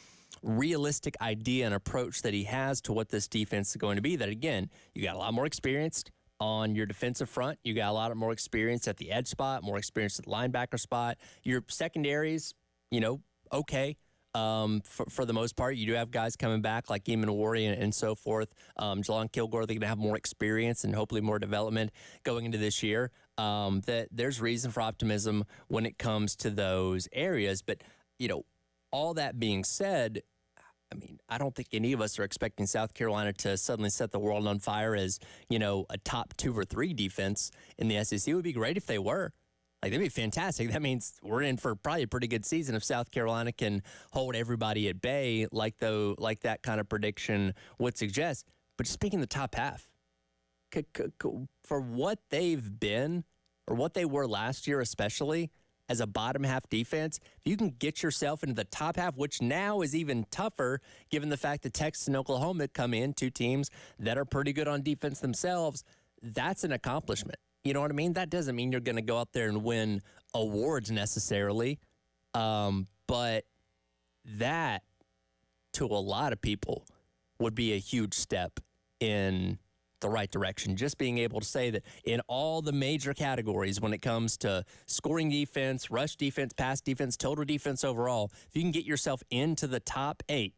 realistic idea and approach that he has to what this defense is going to be. That, again, you got a lot more experienced on your defensive front. You got a lot more experience at the edge spot, more experience at the linebacker spot. Your secondaries, okay. For the most part, you do have guys coming back like Eamon Awori and so forth. Jelon Kilgore, they're going to have more experience and hopefully more development going into this year. That there's reason for optimism when it comes to those areas. But, all that being said, I don't think any of us are expecting South Carolina to suddenly set the world on fire as, a top 2 or 3 defense in the SEC. It would be great if they were. Like, that'd be fantastic. That means we're in for probably a pretty good season if South Carolina can hold everybody at bay like that kind of prediction would suggest. But just speaking the top half, for what they've been or what they were last year especially, as a bottom half defense, if you can get yourself into the top half, which now is even tougher given the fact that Texas and Oklahoma come in, 2 teams that are pretty good on defense themselves, that's an accomplishment. You know what I mean? That doesn't mean you're going to go out there and win awards necessarily, but that, to a lot of people, would be a huge step in the right direction. Just being able to say that in all the major categories when it comes to scoring defense, rush defense, pass defense, total defense overall, if you can get yourself into the top 8,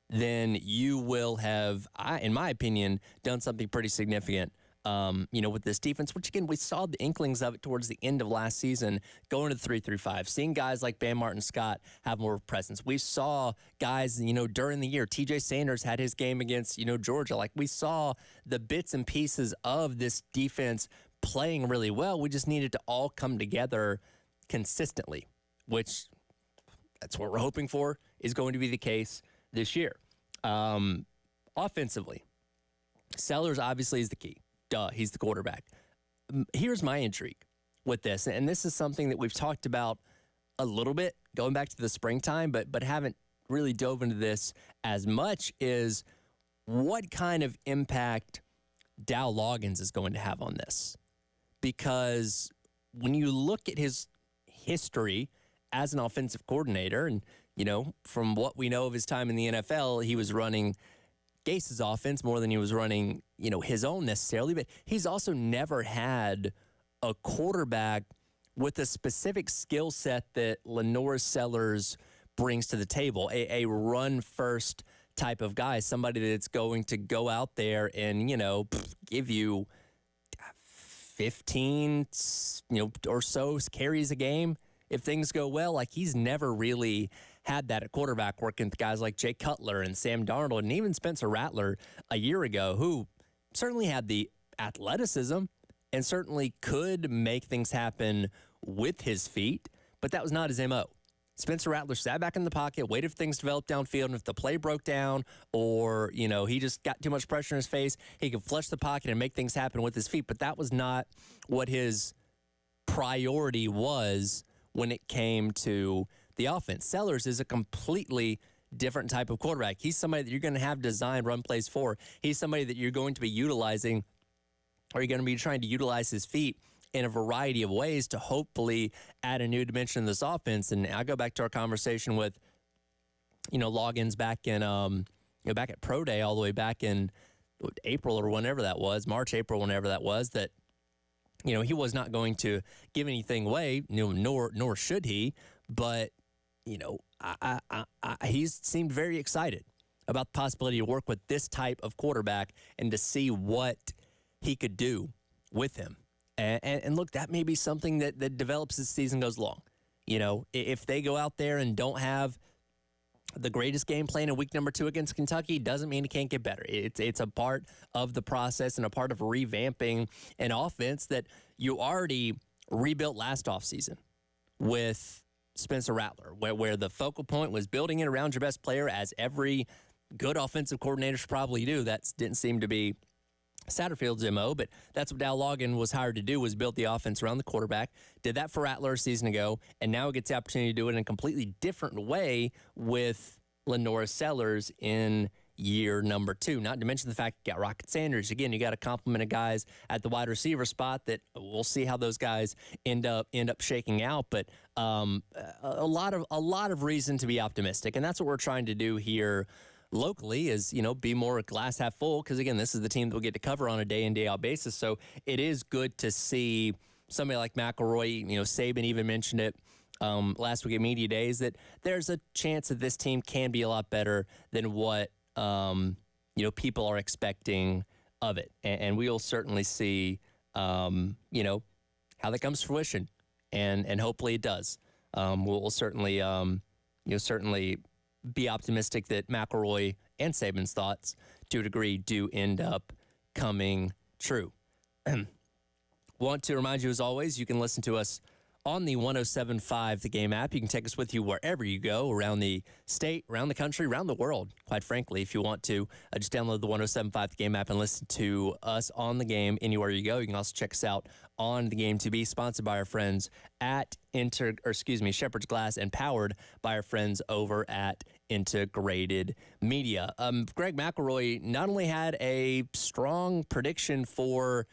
then you will have, in my opinion, done something pretty significant with this defense, which, again, we saw the inklings of it towards the end of last season, going to the 3-3-5, seeing guys like Bam Martin-Scott have more presence. We saw guys, during the year, TJ Sanders had his game against, Georgia. Like, we saw the bits and pieces of this defense playing really well. We just needed to all come together consistently, which that's what we're hoping for is going to be the case this year. Offensively, Sellers obviously is the key. Duh, he's the quarterback. Here's my intrigue with this, and this is something that we've talked about a little bit going back to the springtime, but haven't really dove into this as much, is what kind of impact Dow Loggins is going to have on this. Because when you look at his history as an offensive coordinator, and, from what we know of his time in the NFL, he was running Gase's offense more than he was running, his own necessarily, but he's also never had a quarterback with a specific skill set that Lenora Sellers brings to the table, a run-first type of guy, somebody that's going to go out there and, give you 15, or so carries a game if things go well. Like, he's never really had that at quarterback, working with guys like Jay Cutler and Sam Darnold and even Spencer Rattler a year ago, who certainly had the athleticism and certainly could make things happen with his feet, but that was not his MO. Spencer Rattler sat back in the pocket, waited for things to develop downfield, and if the play broke down or, he just got too much pressure in his face, he could flush the pocket and make things happen with his feet, but that was not what his priority was when it came to the offense. Sellers is a completely different type of quarterback. He's somebody that you're going to have designed run plays for. He's somebody that you're going to be utilizing, or you're going to be trying to utilize his feet in a variety of ways to hopefully add a new dimension to this offense. And I go back to our conversation with, Loggins back in, back at Pro Day all the way back in April or whenever that was, March, April, whenever that was, that he was not going to give anything away, nor should he. But he seemed very excited about the possibility to work with this type of quarterback and to see what he could do with him. And look, that may be something that develops as the season goes along. If they go out there and don't have the greatest game plan in week number 2 against Kentucky, doesn't mean it can't get better. It's a part of the process and a part of revamping an offense that you already rebuilt last offseason with Spencer Rattler, where the focal point was building it around your best player, as every good offensive coordinator should probably do. That didn't seem to be Satterfield's MO, but that's what Dow Logan was hired to do, was build the offense around the quarterback. Did that for Rattler a season ago, and now gets the opportunity to do it in a completely different way with Lenora Sellers in year number 2. Not to mention the fact you got Rocket Sanders. Again, you got a complement of guys at the wide receiver spot that we'll see how those guys end up shaking out. But a lot of reason to be optimistic, and that's what we're trying to do here locally, is be more glass half full, because again, this is the team that we'll get to cover on a day in, day out basis. So it is good to see somebody like McElroy. Saban even mentioned it last week at Media Days, that there's a chance that this team can be a lot better than what people are expecting of it, and we will certainly see how that comes to fruition, and hopefully it does. We'll certainly certainly be optimistic that McElroy and Saban's thoughts, to a degree, do end up coming true. Want to remind you, as always, you can listen to us on the 107.5 The Game app. You can take us with you wherever you go, around the state, around the country, around the world, quite frankly. If you want to, just download the 107.5 The Game app and listen to us on The Game anywhere you go. You can also check us out on The Game TV, sponsored by our friends at Shepherd's Glass, and powered by our friends over at Integrated Media. Greg McElroy not only had a strong prediction for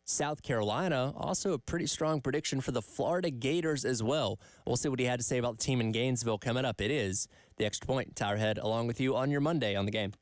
South Carolina, also a pretty strong prediction for the Florida Gators as well. We'll see what he had to say about the team in Gainesville coming up. It is The Extra Point. Tyler Head along with you on your Monday on The Game.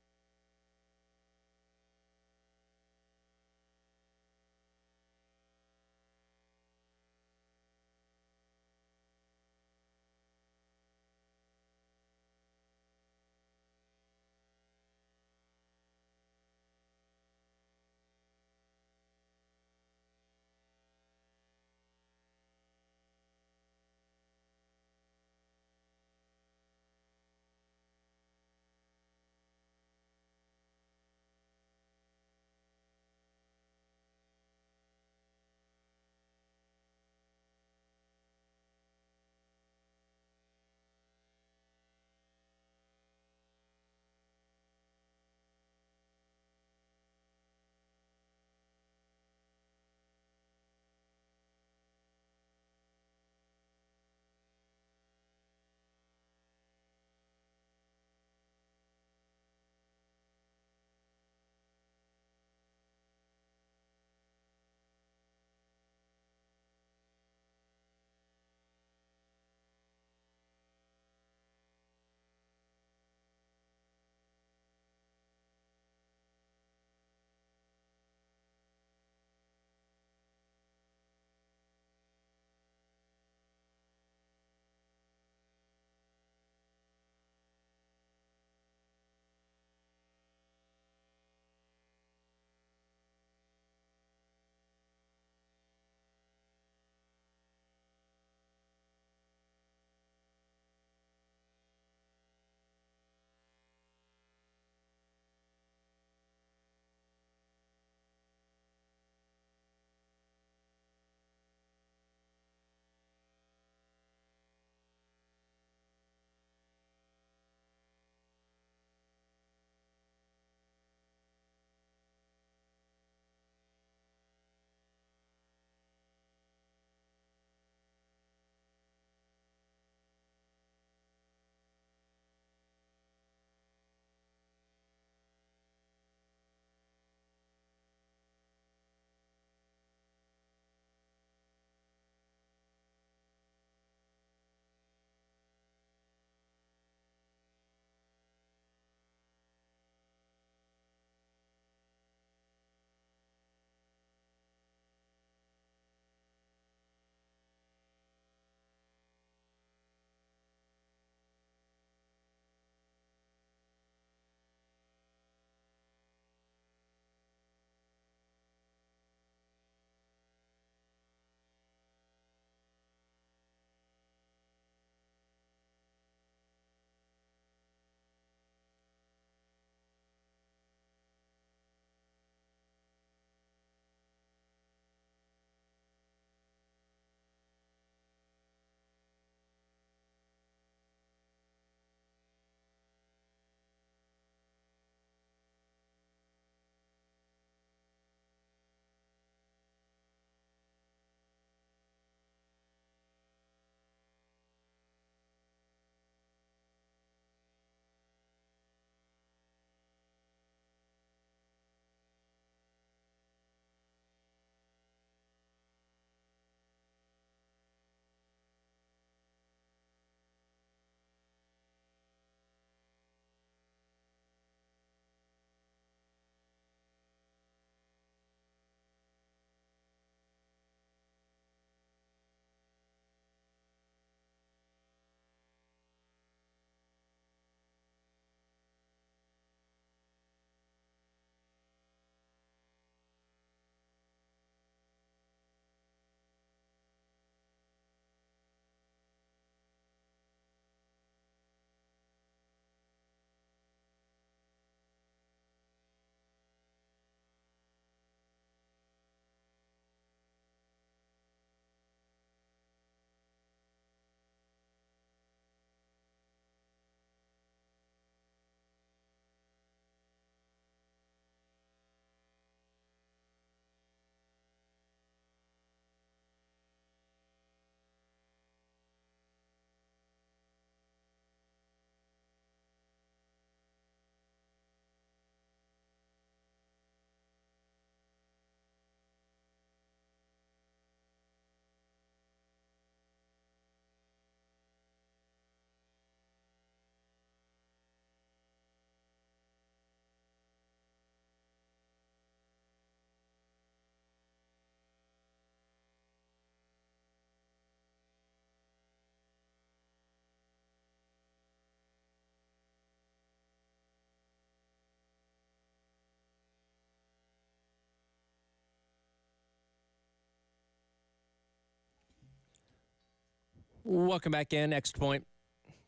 Welcome back in. Extra Point.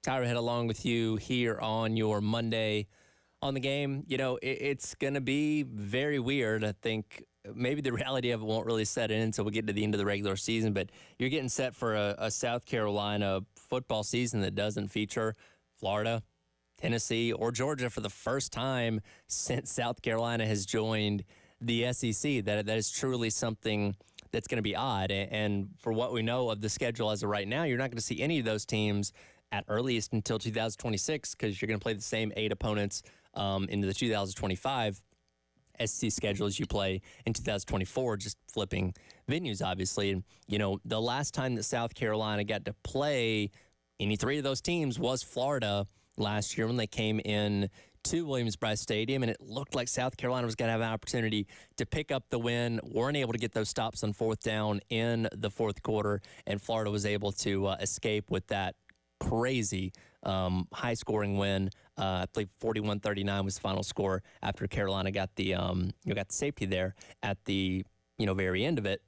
Tyler Head along with you here on your Monday on the game. You know, it's going to be very weird. I think maybe the reality of it won't really set in until we get to the end of the regular season, but you're getting set for a South Carolina football season that doesn't feature Florida, Tennessee, or Georgia for the first time since South Carolina has joined the SEC. That is truly something that's going to be odd. And for what we know of the schedule as of right now, you're not going to see any of those teams at earliest until 2026 because you're going to play the same 8 opponents into the 2025 SEC schedule as you play in 2024, just flipping venues, obviously. And, you know, the last time that South Carolina got to play any 3 of those teams was Florida last year when they came in to Williams-Brice Stadium, and it looked like South Carolina was going to have an opportunity to pick up the win. Weren't able to get those stops on 4th down in the 4th quarter, and Florida was able to escape with that crazy high-scoring win. I believe 41-39 was the final score after Carolina got the got the safety there at the very end of it.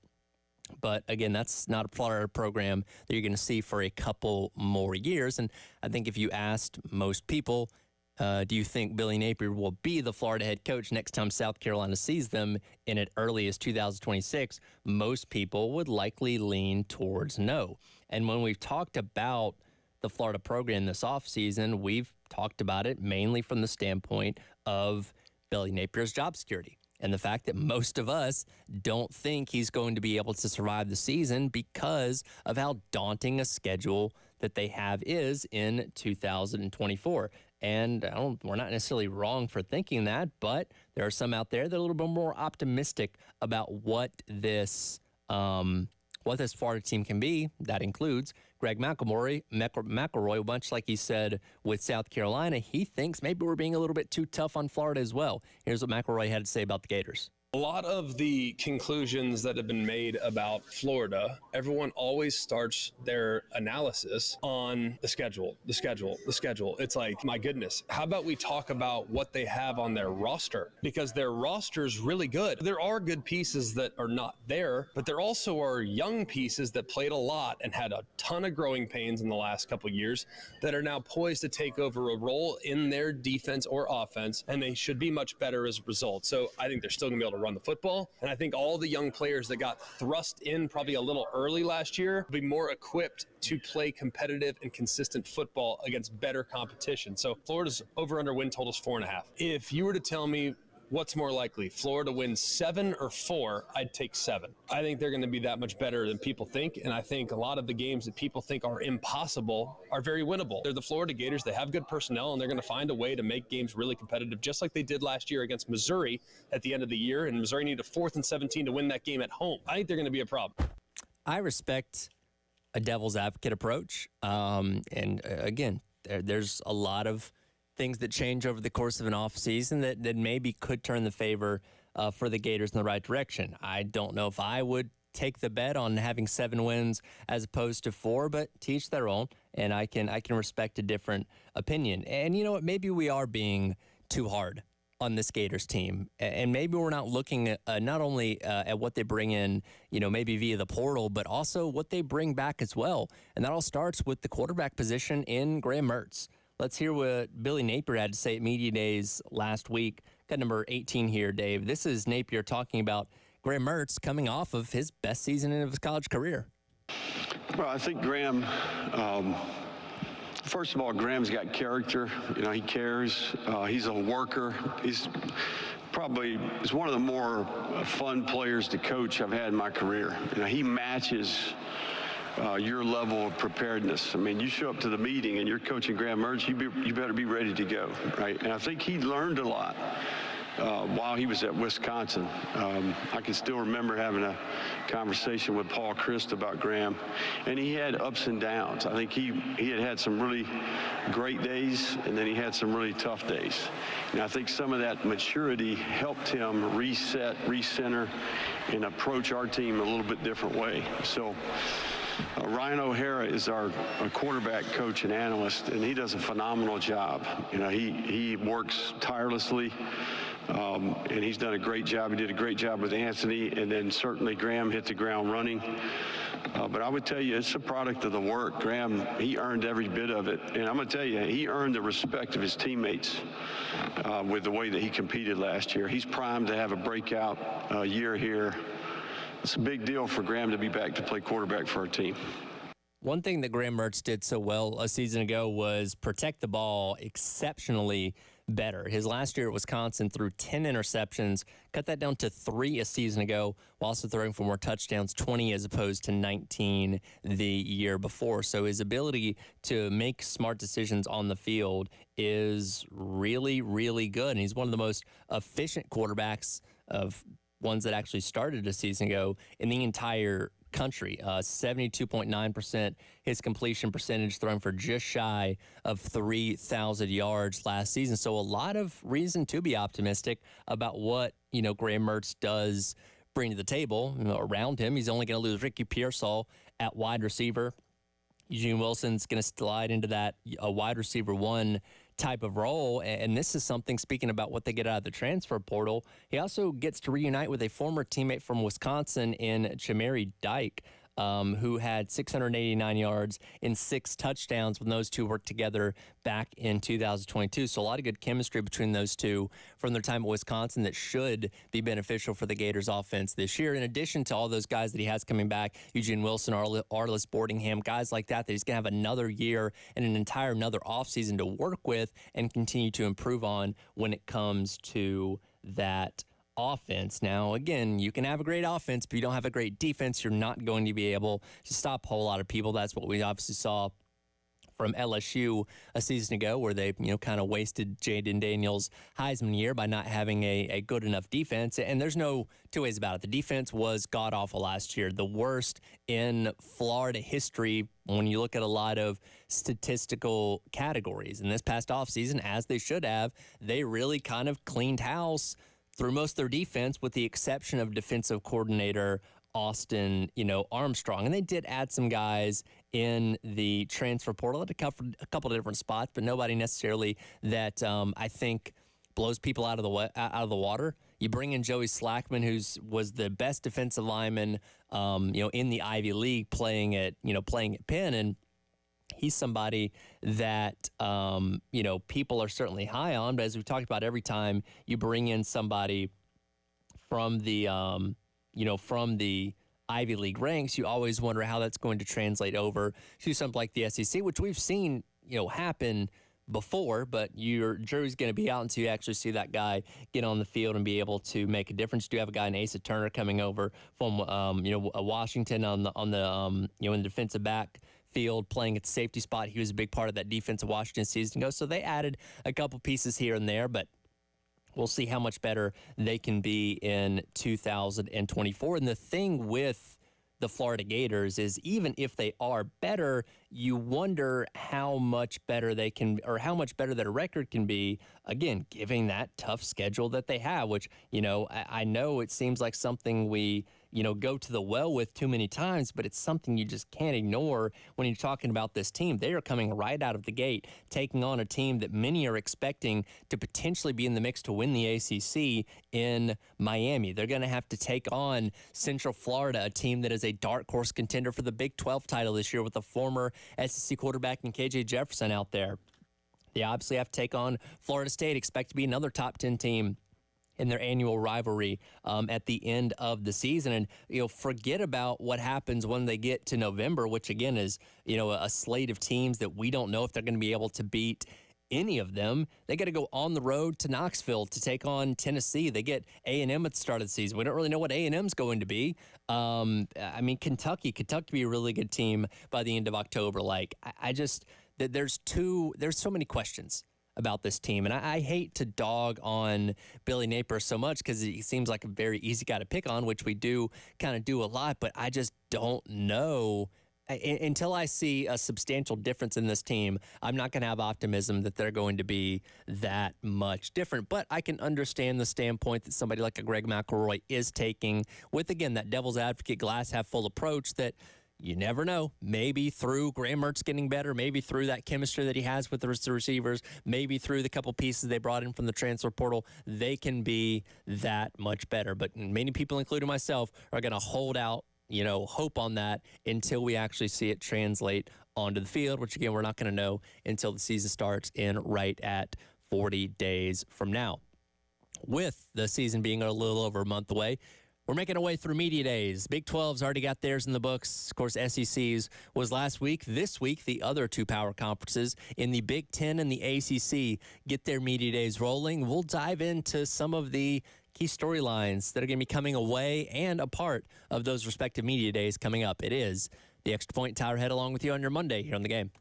But again, that's not a Florida program that you're going to see for a couple more years. And I think if you asked most people, do you think Billy Napier will be the Florida head coach next time South Carolina sees them in as early as 2026? Most people would likely lean towards no. And when we've talked about the Florida program this offseason, we've talked about it mainly from the standpoint of Billy Napier's job security and the fact that most of us don't think he's going to be able to survive the season because of how daunting a schedule that they have is in 2024. And we're not necessarily wrong for thinking that, but there are some out there that are a little bit more optimistic about what this Florida team can be. That includes Greg McElroy, much like he said with South Carolina. He thinks maybe we're being a little bit too tough on Florida as well. Here's what McElroy had to say about the Gators. A lot of the conclusions that have been made about Florida, everyone always starts their analysis on the schedule. It's like, my goodness, how about we talk about what they have on their roster? Because their roster's really good. There are good pieces that are not there, but there also are young pieces that played a lot and had a ton of growing pains in the last couple of years that are now poised to take over a role in their defense or offense, and they should be much better as a result. So I think they're still going to be able to run the football. And I think all the young players that got thrust in probably a little early last year will be more equipped to play competitive and consistent football against better competition. So Florida's over-under win total is 4.5. If you were to tell me what's more likely, Florida wins 7 or 4, I'd take 7. I think they're going to be that much better than people think, and I think a lot of the games that people think are impossible are very winnable. They're the Florida Gators. They have good personnel, and they're going to find a way to make games really competitive, just like they did last year against Missouri at the end of the year, and Missouri needed a 4th and 17 to win that game at home. I think they're going to be a problem. I respect a devil's advocate approach, and again, there's a lot of things that change over the course of an offseason that maybe could turn the favor for the Gators in the right direction. I don't know if I would take the bet on having 7 wins as opposed to 4, but to each their own, and I can respect a different opinion. And you know what? Maybe we are being too hard on this Gators team, and maybe we're not looking at not only at what they bring in, maybe via the portal, but also what they bring back as well. And that all starts with the quarterback position in Graham Mertz. Let's hear what Billy Napier had to say at Media Days last week. Got number 18 here, Dave. This is Napier talking about Graham Mertz coming off of his best season of his college career. Well, I think Graham, first of all, Graham's got character. He cares. He's a worker. He's one of the more fun players to coach I've had in my career. He matches your level of preparedness. I mean, you show up to the meeting and you're coaching Graham Mertz, you better be ready to go, right? And I think he learned a lot while he was at Wisconsin. I can still remember having a conversation with Paul Christ about Graham, and he had ups and downs. I think he had some really great days, and then he had some really tough days. And I think some of that maturity helped him reset, recenter, and approach our team a little bit different way. So Ryan O'Hara is our quarterback coach and analyst, and he does a phenomenal job. He works tirelessly, and he's done a great job. He did a great job with Anthony, and then certainly Graham hit the ground running. But I would tell you, it's a product of the work. Graham, he earned every bit of it. And I'm going to tell you, he earned the respect of his teammates with the way that he competed last year. He's primed to have a breakout year here. It's a big deal for Graham to be back to play quarterback for our team. One thing that Graham Mertz did so well a season ago was protect the ball exceptionally better. His last year at Wisconsin threw 10 interceptions, cut that down to 3 a season ago, while also throwing for more touchdowns, 20 as opposed to 19 the year before. So his ability to make smart decisions on the field is really, really good. And he's one of the most efficient quarterbacks of ones that actually started a season ago in the entire country. 72.9% his completion percentage, thrown for just shy of 3,000 yards last season. So a lot of reason to be optimistic about what, Graham Mertz does bring to the table. Around him, he's only going to lose Ricky Pearsall at wide receiver. Eugene Wilson's going to slide into that a wide receiver one type of role. And this is something, speaking about what they get out of the transfer portal, he also gets to reunite with a former teammate from Wisconsin in Chamari Dyke, who had 689 yards and 6 touchdowns when those two worked together back in 2022. So a lot of good chemistry between those two from their time at Wisconsin that should be beneficial for the Gators offense this year. In addition to all those guys that he has coming back, Eugene Wilson, Arliss Boardingham, guys like that he's going to have another year and another offseason to work with and continue to improve on when it comes to that offense. Now, again, you can have a great offense, but you don't have a great defense, you're not going to be able to stop a whole lot of people. That's what we obviously saw from LSU a season ago, where they, kind of wasted Jaden Daniels' Heisman year by not having a good enough defense. And there's no two ways about it. The defense was god-awful last year, the worst in Florida history when you look at a lot of statistical categories. And this past offseason, as they should have, they really kind of cleaned house through most of their defense, with the exception of defensive coordinator Austin, Armstrong. And they did add some guys in the transfer portal at a couple of different spots, but nobody necessarily that I think blows people out of the water. You bring in Joey Slackman, was the best defensive lineman, in the Ivy League, playing at Penn, and he's somebody that, people are certainly high on. But as we've talked about, every time you bring in somebody from the, from the Ivy League ranks, you always wonder how that's going to translate over to something like the SEC, which we've seen, happen before. But your jury's going to be out until you actually see that guy get on the field and be able to make a difference. You do have a guy in Asa Turner coming over from, Washington on the in the defensive back field, playing at the safety spot. He was a big part of that defensive Washington season ago. So they added a couple pieces here and there, but we'll see how much better they can be in 2024. And the thing with the Florida Gators is, even if they are better, you wonder how much better they can, or how much better their record can be, again, given that tough schedule that they have, which, I know it seems like something we, go to the well with too many times, but it's something you just can't ignore when you're talking about this team. They are coming right out of the gate, taking on a team that many are expecting to potentially be in the mix to win the ACC in Miami. They're going to have to take on Central Florida, a team that is a dark horse contender for the Big 12 title this year, with a former SEC quarterback in KJ Jefferson out there. They obviously have to take on Florida State, expect to be another top 10 team in their annual rivalry at the end of the season. And, forget about what happens when they get to November, which again is, a slate of teams that we don't know if they're going to be able to beat any of them. They got to go on the road to Knoxville to take on Tennessee. They get A&M at the start of the season. We don't really know what A&M's going to be. Kentucky be a really good team by the end of October. There's so many questions about this team. And I hate to dog on Billy Napier so much, because he seems like a very easy guy to pick on, which we do kind of do a lot, but I just don't know. Until I see a substantial difference in this team, I'm not going to have optimism that they're going to be that much different. But I can understand the standpoint that somebody like a Greg McElroy is taking with, again, that devil's advocate, glass half full approach that you never know. Maybe through Graham Mertz getting better, maybe through that chemistry that he has with the receivers, maybe through the couple pieces they brought in from the transfer portal, they can be that much better. But many people, including myself, are going to hold out hope on that until we actually see it translate onto the field, which again, we're not going to know until the season starts in right at 40 days from now. With the season being a little over a month away, we're making our way through media days. Big 12's already got theirs in the books. Of course, SEC's was last week. This week, the other two power conferences in the Big 10 and the ACC get their media days rolling. We'll dive into some of the key storylines that are going to be coming away and a part of those respective media days coming up. It is the Extra Point. Tyler Head along with you on your Monday here on The Game.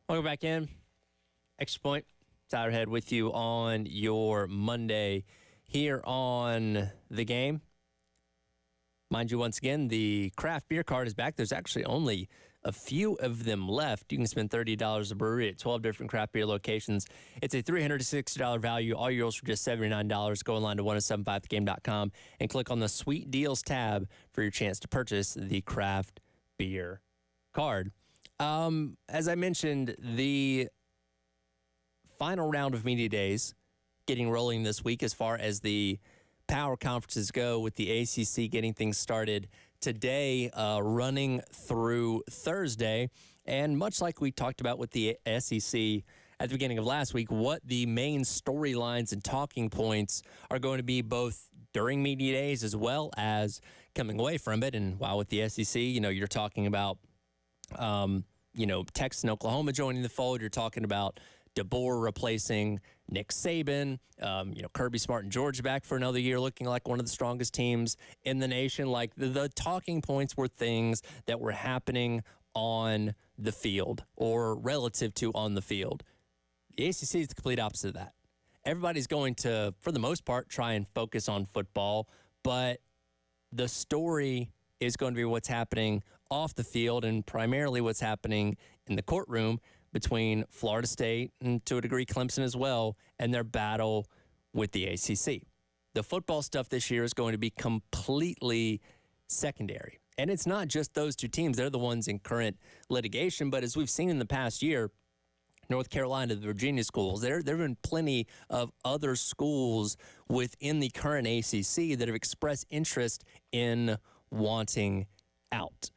Welcome back in. Extra Point. Tirehead with you on your Monday here on The Game. Mind you, once again, the craft beer card is back. There's actually only a few of them left. You can spend $30 a brewery at 12 different craft beer locations. It's a $360 value. All yours for just $79. Go online to 1075thegame.com and click on the Sweet Deals tab for your chance to purchase the craft beer card. As I mentioned, the final round of media days getting rolling this week as far as the power conferences go, with the ACC getting things started today, running through Thursday. And much like we talked about with the SEC at the beginning of last week, what the main storylines and talking points are going to be both during media days as well as coming away from it. And while with the SEC, you're talking about, Texas and Oklahoma joining the fold. You're talking about DeBoer replacing Nick Saban, Kirby Smart and Georgia back for another year, looking like one of the strongest teams in the nation. Like the talking points were things that were happening on the field or relative to on the field. The ACC is the complete opposite of that. Everybody's going to, for the most part, try and focus on football, but the story is going to be what's happening off the field and primarily what's happening in the courtroom between Florida State and, to a degree, Clemson as well, and their battle with the ACC. The football stuff this year is going to be completely secondary. And it's not just those two teams. They're the ones in current litigation. But as we've seen in the past year, North Carolina, the Virginia schools, there have been plenty of other schools within the current ACC that have expressed interest in wanting out.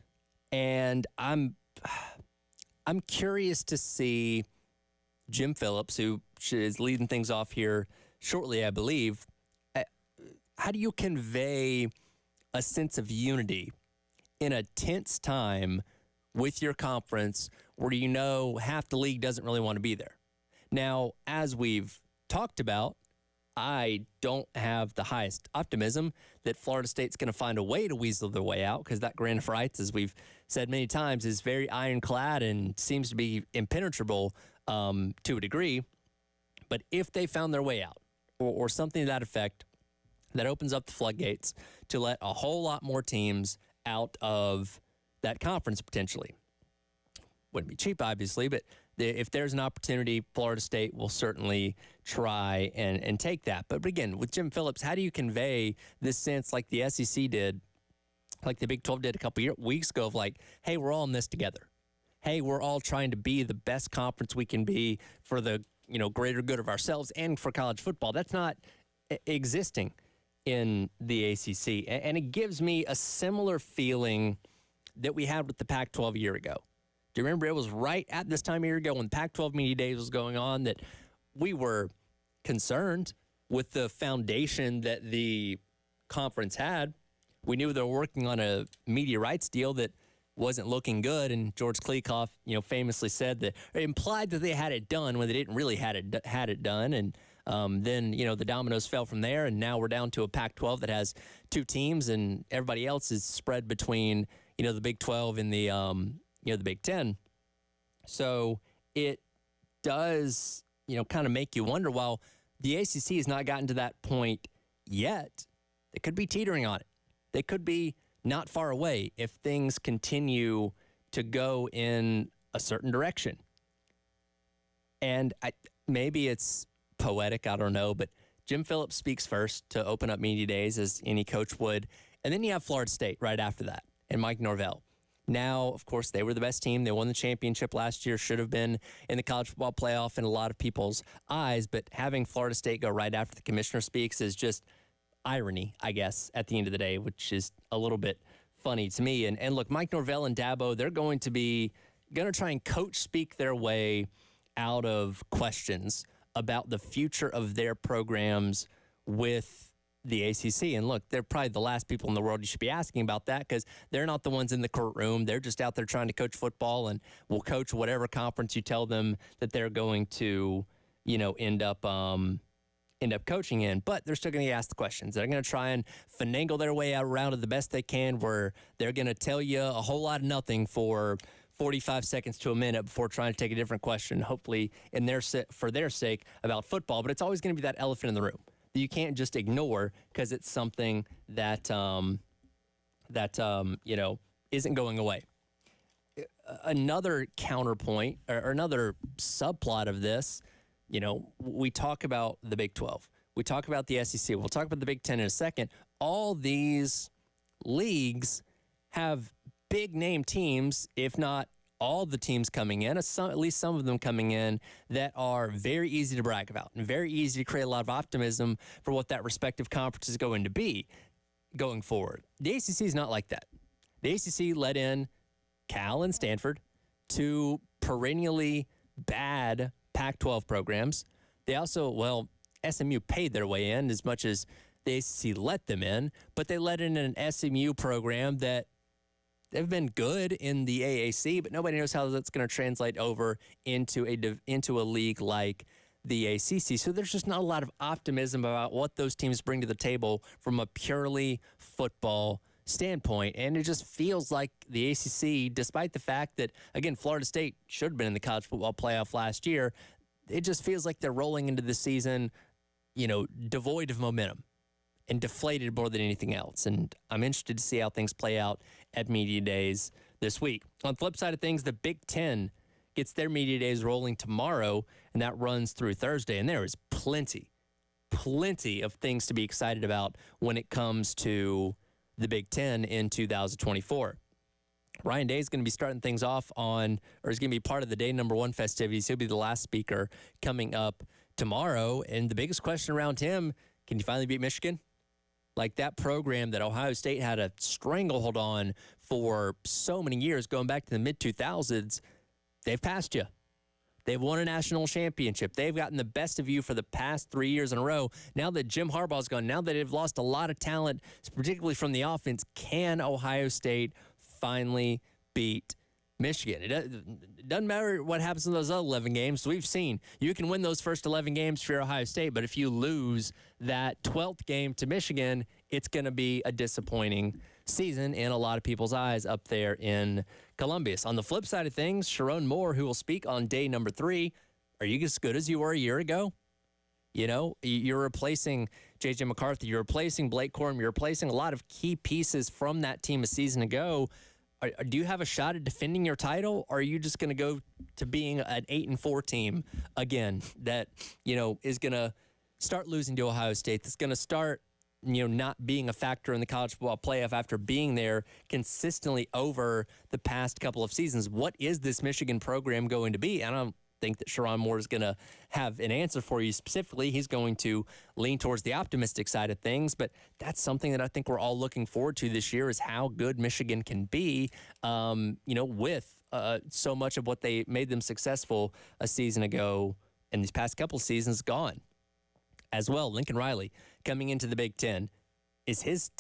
And I'm curious to see Jim Phillips, who is leading things off here shortly, I believe. How do you convey a sense of unity in a tense time with your conference where half the league doesn't really want to be there? Now, as we've talked about, I don't have the highest optimism that Florida State's going to find a way to weasel their way out, because that grant of rights, as we've said many times, is very ironclad and seems to be impenetrable to a degree. But if they found their way out or something to that effect, that opens up the floodgates to let a whole lot more teams out of that conference potentially. Wouldn't be cheap, obviously, but if there's an opportunity, Florida State will certainly try and take that. But again, with Jim Phillips, how do you convey this sense like the SEC did, like the Big 12 did a couple weeks ago, of like, hey, we're all in this together. Hey, we're all trying to be the best conference we can be for the greater good of ourselves and for college football. That's not existing in the ACC. And it gives me a similar feeling that we had with the Pac-12 a year ago. Do you remember it was right at this time a year ago when Pac-12 Media Days was going on that we were concerned with the foundation that the conference had? We knew they were working on a media rights deal that wasn't looking good, and George Kleikoff, famously said that, or implied that they had it done when they didn't really had it done, and then the dominoes fell from there, and now we're down to a Pac-12 that has two teams, and everybody else is spread between the Big 12 and the the Big 10. So it does kind of make you wonder, while the ACC has not gotten to that point yet, they could be teetering on it. They could be not far away if things continue to go in a certain direction. And maybe it's poetic, I don't know, but Jim Phillips speaks first to open up media days, as any coach would. And then you have Florida State right after that, and Mike Norvell. Now, of course, they were the best team. They won the championship last year, should have been in the college football playoff in a lot of people's eyes. But having Florida State go right after the commissioner speaks is just irony, I guess, at the end of the day, which is a little bit funny to me. And look, Mike Norvell and Dabo, they're going to try and coach speak their way out of questions about the future of their programs with the ACC. And look, they're probably the last people in the world you should be asking about that, because they're not the ones in the courtroom. They're just out there trying to coach football, and will coach whatever conference you tell them that they're going to, end up coaching in. But they're still going to ask the questions. They're going to try and finagle their way around it the best they can, where they're going to tell you a whole lot of nothing for 45 seconds to a minute before trying to take a different question, hopefully for their sake about football. But it's always going to be that elephant in the room that you can't just ignore because it's something that isn't going away. Another counterpoint or another subplot of this, we talk about the Big 12. We talk about the SEC. We'll talk about the Big 10 in a second. All these leagues have big name teams, if not all the teams coming in, at least some of them coming in, that are very easy to brag about and very easy to create a lot of optimism for what that respective conference is going to be going forward. The ACC is not like that. The ACC let in Cal and Stanford, two perennially bad Pac-12 programs. They also, SMU paid their way in as much as the ACC let them in, but they let in an SMU program that they've been good in the AAC, but nobody knows how that's going to translate over into a league like the ACC. So there's just not a lot of optimism about what those teams bring to the table from a purely football standpoint. And it just feels like the ACC, despite the fact that, again, Florida State should have been in the college football playoff last year, it just feels like they're rolling into the season, devoid of momentum and deflated more than anything else. And I'm interested to see how things play out at Media Days this week. On the flip side of things, the Big Ten gets their Media Days rolling tomorrow, and that runs through Thursday. And there is plenty of things to be excited about when it comes to the Big Ten in 2024. Ryan Day is going to be starting things off is going to be part of the day number one festivities. He'll be the last speaker coming up tomorrow. And the biggest question around him, can you finally beat Michigan? Like that program that Ohio State had a stranglehold on for so many years, going back to the mid-2000s, they've passed you. They've won a national championship. They've gotten the best of you for the past 3 years in a row. Now that Jim Harbaugh's gone, now that they've lost a lot of talent, particularly from the offense, can Ohio State finally beat Michigan? It doesn't matter what happens in those other 11 games. We've seen you can win those first 11 games for Ohio State, but if you lose that 12th game to Michigan, it's going to be a disappointing season in a lot of people's eyes up there in Columbus. On the flip side of things, Sharon Moore, who will speak on day number 3, are you as good as you were a year ago? You're replacing J.J. McCarthy. You're replacing Blake Corum. You're replacing a lot of key pieces from that team a season ago. Do you have a shot at defending your title, or are you just going to go to being an 8-4 team again that, is going to start losing to Ohio State, that's going to start, not being a factor in the college football playoff after being there consistently over the past couple of seasons? What is this Michigan program going to be? I don't think that Sharon Moore is going to have an answer for you specifically. He's going to lean towards the optimistic side of things, but that's something that I think we're all looking forward to this year, is how good Michigan can be, with so much of what they made them successful a season ago and these past couple seasons gone. As well, Lincoln Riley coming into the Big Ten. Is his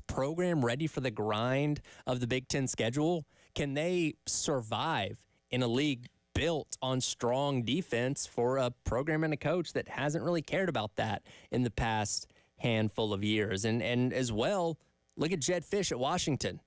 program ready for the grind of the Big Ten schedule? Can they survive in a league built on strong defense for a program and a coach that hasn't really cared about that in the past handful of years? And as well, look at Jed Fish at Washington.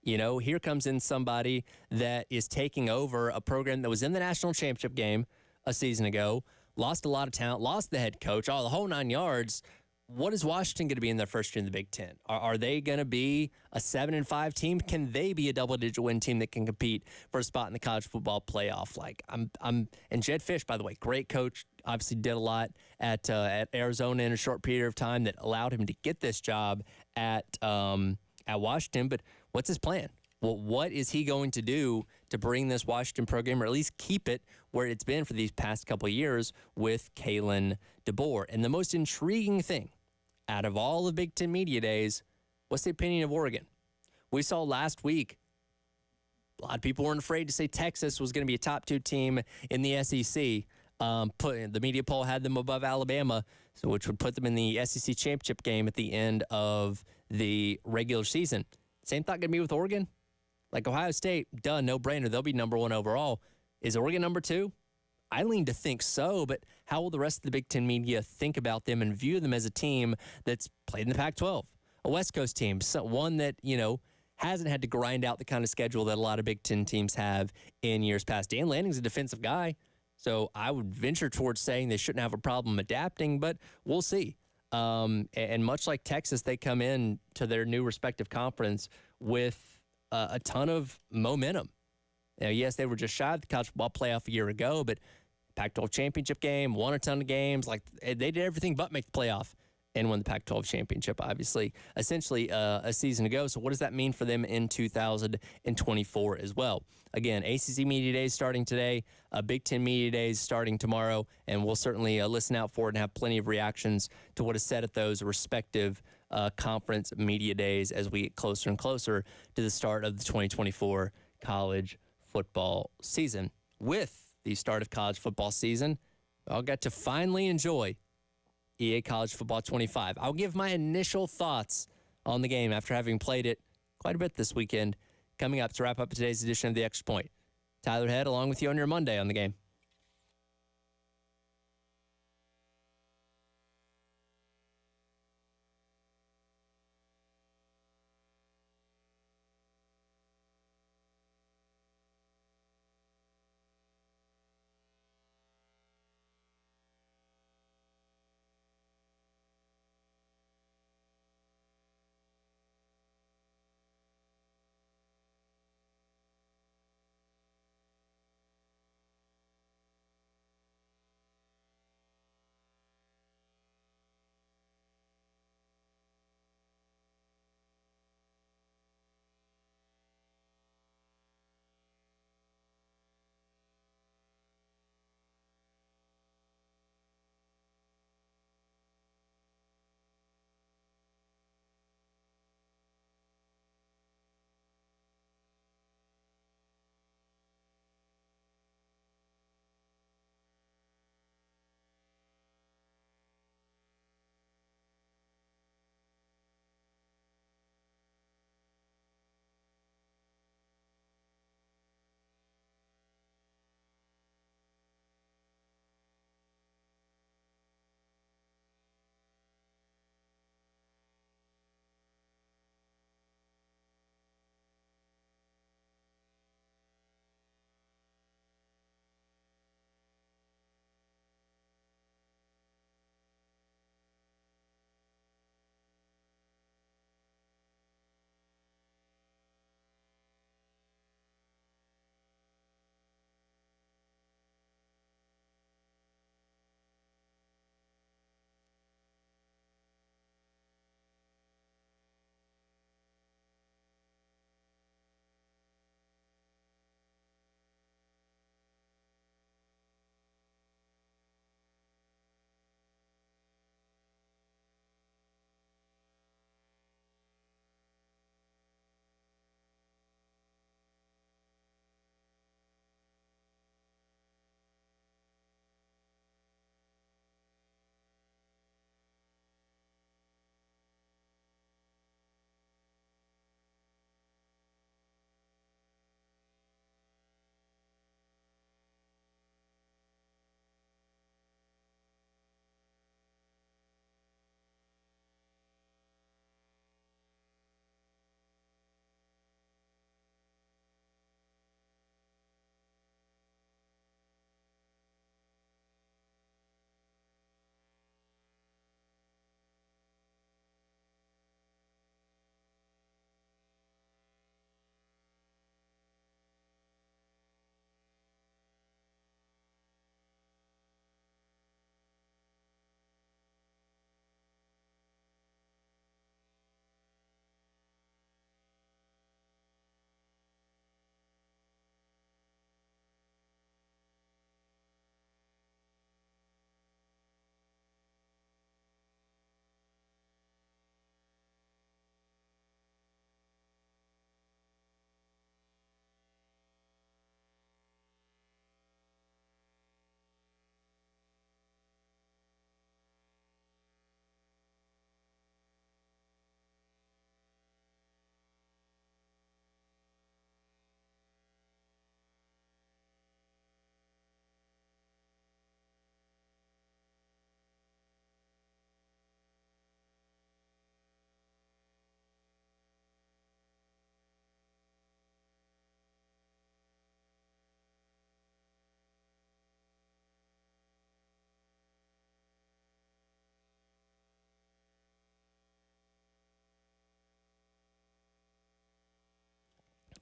Here comes in somebody that is taking over a program that was in the national championship game a season ago, lost a lot of talent, lost the head coach, all the whole 9 yards. What is Washington going to be in their first year in the Big Ten? Are they going to be a 7-5 team? Can they be a double-digit win team that can compete for a spot in the college football playoff? And Jed Fish, by the way, great coach. Obviously, did a lot at Arizona in a short period of time that allowed him to get this job at Washington. But what's his plan? Well, what is he going to do to bring this Washington program, or at least keep it where it's been for these past couple of years with Kalen DeBoer? And the most intriguing thing out of all the Big Ten Media Days, what's the opinion of Oregon? We saw last week, a lot of people weren't afraid to say Texas was going to be a top 2 team in the SEC. The media poll had them above Alabama, which would put them in the SEC championship game at the end of the regular season. Same thought going to be with Oregon? Like Ohio State, no-brainer. They'll be number 1 overall. Is Oregon number 2? I lean to think so, but how will the rest of the Big Ten media think about them and view them as a team that's played in the Pac-12, a West Coast team, one that, hasn't had to grind out the kind of schedule that a lot of Big Ten teams have in years past. Dan Lanning's a defensive guy, so I would venture towards saying they shouldn't have a problem adapting, but we'll see. And much like Texas, they come in to their new respective conference with a ton of momentum. Yes, they were just shy of the college football playoff a year ago, but Pac-12 championship game, won a ton of games. Like, they did everything but make the playoff and won the Pac-12 championship, obviously, essentially a season ago. So what does that mean for them in 2024 as well? Again, ACC Media Days starting today, Big Ten Media Days starting tomorrow, and we'll certainly listen out for it and have plenty of reactions to what is said at those respective conference media days as we get closer and closer to the start of the 2024 college football season. With the start of college football season, I'll get to finally enjoy EA College Football 25. I'll give my initial thoughts on the game after having played it quite a bit this weekend. Coming up to wrap up today's edition of The Extra Point. Tyler Head along with you on your Monday on the game.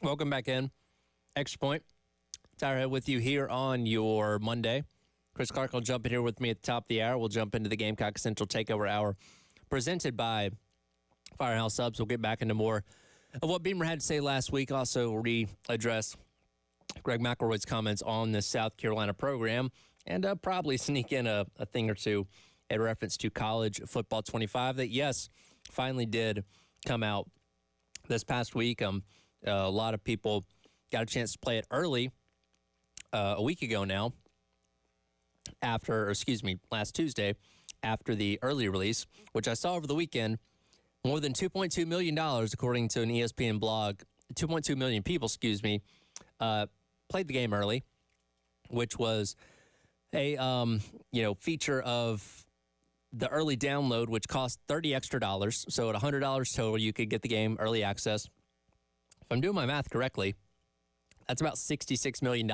Welcome back in. Extra Point. Tirehead with you here on your Monday. Chris Clark will jump in here with me at the top of the hour. We'll jump into the Gamecock Central Takeover Hour presented by Firehouse Subs. We'll get back into more of what Beamer had to say last week. Also readdress Greg McElroy's comments on the South Carolina program and probably sneak in a thing or two in reference to college football 25 that, yes, finally did come out this past week. A lot of people got a chance to play it early a week ago now, last Tuesday, after the early release, which I saw over the weekend. More than $2.2 million, according to an ESPN blog, 2.2 million people, played the game early, which was a feature of the early download, which cost $30 extra. So at $100 total, you could get the game early access. If I'm doing my math correctly, that's about $66 million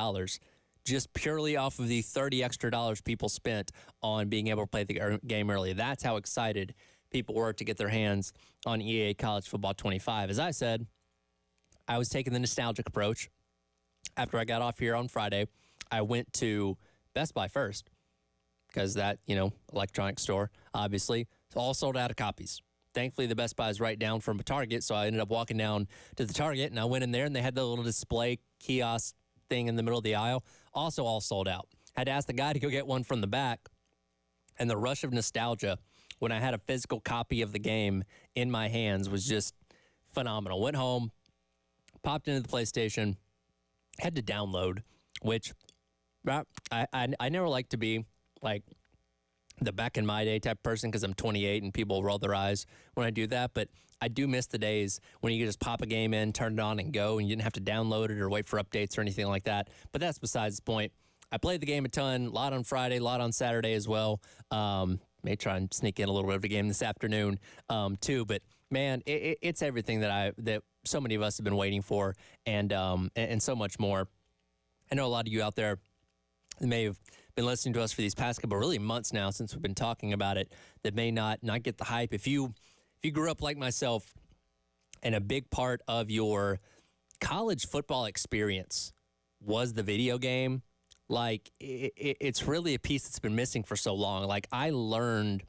just purely off of the $30 extra people spent on being able to play the game early. That's how excited people were to get their hands on EA College Football 25. As I said, I was taking the nostalgic approach. After I got off here on Friday, I went to Best Buy first because that, electronic store, obviously, it's all sold out of copies. Thankfully, the Best Buy is right down from a Target, so I ended up walking down to the Target, and I went in there, and they had the little display kiosk thing in the middle of the aisle, also all sold out. Had to ask the guy to go get one from the back, and the rush of nostalgia when I had a physical copy of the game in my hands was just phenomenal. Went home, popped into the PlayStation, had to download, which I never like to be like the back in my day type person because I'm 28 and people roll their eyes when I do that. But I do miss the days when you could just pop a game in, turn it on and go, and you didn't have to download it or wait for updates or anything like that. But that's besides the point. I played the game a ton, a lot on Friday, a lot on Saturday as well. May try and sneak in a little bit of the game this afternoon too. But man, it's everything that so many of us have been waiting for, and so much more. I know a lot of you out there may have been listening to us for these past couple really months now since we've been talking about it that may not get the hype. If you grew up like myself and a big part of your college football experience was the video game, like it's really a piece that's been missing for so long. Like I learned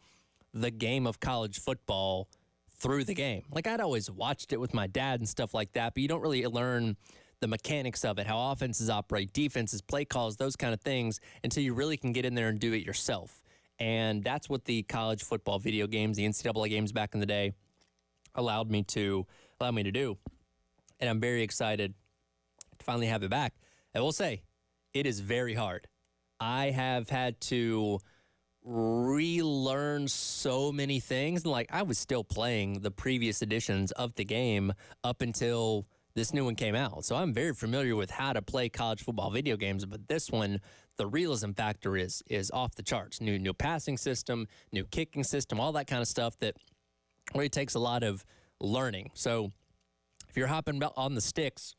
the game of college football through the game. Like I'd always watched it with my dad and stuff like that, but you don't really learn the mechanics of it, how offenses operate, defenses, play calls, those kind of things, until you really can get in there and do it yourself. And that's what the college football video games, the NCAA games back in the day, allowed me to do. And I'm very excited to finally have it back. I will say, it is very hard. I have had to relearn so many things. And like I was still playing the previous editions of the game up until this new one came out. So I'm very familiar with how to play college football video games, but this one, the realism factor is off the charts. New passing system, new kicking system, all that kind of stuff that really takes a lot of learning. So if you're hopping on the sticks,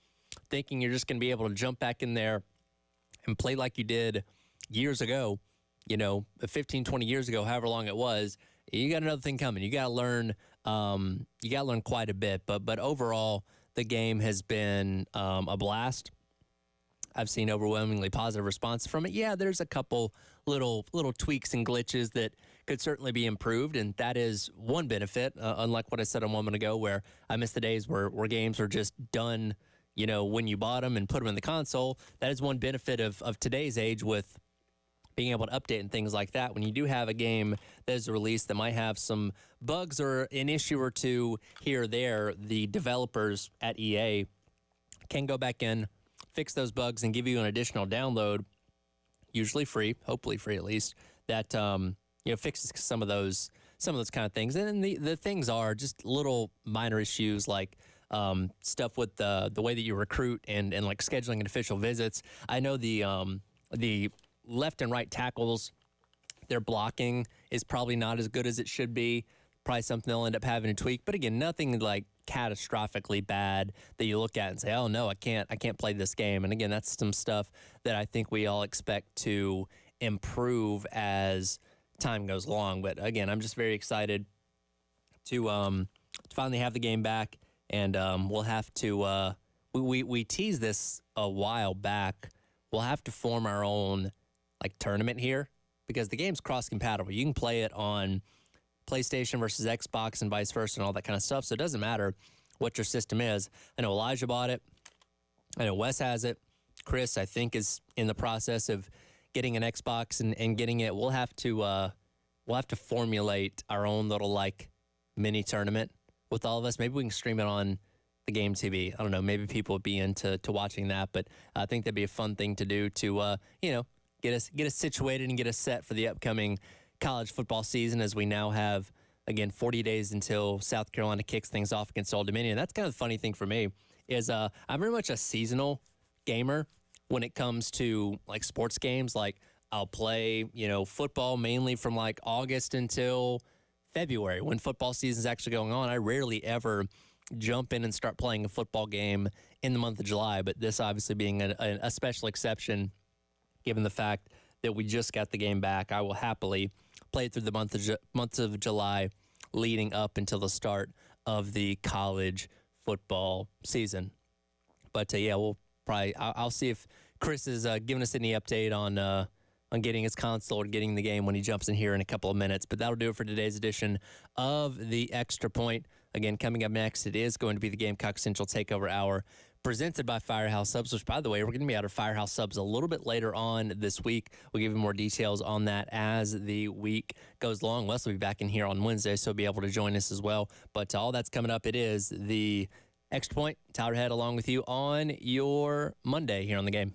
thinking you're just going to be able to jump back in there and play like you did years ago, 15, 20 years ago, however long it was, you got another thing coming. You got to learn. You got to learn quite a bit. But overall, the game has been a blast. I've seen overwhelmingly positive response from it. Yeah, there's a couple little tweaks and glitches that could certainly be improved, and that is one benefit, unlike what I said a moment ago where I miss the days where games were just done, when you bought them and put them in the console. That is one benefit of today's age with being able to update and things like that. When you do have a game that is released that might have some bugs or an issue or two here or there, the developers at EA can go back in, fix those bugs, and give you an additional download, usually free, hopefully free at least, that fixes some of those kind of things. And the things are just little minor issues like stuff with the way that you recruit and like scheduling and official visits. I know the left and right tackles, their blocking is probably not as good as it should be. Probably something they'll end up having to tweak. But again, nothing like catastrophically bad that you look at and say, oh no, I can't play this game. And again, that's some stuff that I think we all expect to improve as time goes along. But again, I'm just very excited to finally have the game back, and we'll have to we teased this a while back. We'll have to form our own like tournament here because the game's cross compatible. You can play it on PlayStation versus Xbox and vice versa and all that kind of stuff. So it doesn't matter what your system is. I know Elijah bought it. I know Wes has it. Chris, I think, is in the process of getting an Xbox and getting it. We'll have to formulate our own little like mini tournament with all of us. Maybe we can stream it on the Game TV. I don't know. Maybe people would be into watching that, but I think that'd be a fun thing to do to get us situated and get us set for the upcoming college football season, as we now have, again, 40 days until South Carolina kicks things off against Old Dominion. That's kind of the funny thing for me is I'm very much a seasonal gamer when it comes to like sports games. Like I'll play, football mainly from like August until February when football season's actually going on. I rarely ever jump in and start playing a football game in the month of July, but this obviously being a special exception given the fact that we just got the game back. I will happily play through the month of July leading up until the start of the college football season. But we'll probably I'll see if Chris is giving us any update on getting his console or getting the game when he jumps in here in a couple of minutes. But that'll do it for today's edition of the Extra Point. Again, coming up next, it is going to be the Gamecock Central Takeover Hour, presented by Firehouse Subs, which, by the way, we're going to be out of Firehouse Subs a little bit later on this week. We'll give you more details on that as the week goes along. Wes will be back in here on Wednesday, so he'll be able to join us as well. But all that's coming up. It is the Extra Point. Tyler Head along with you on your Monday here on the game.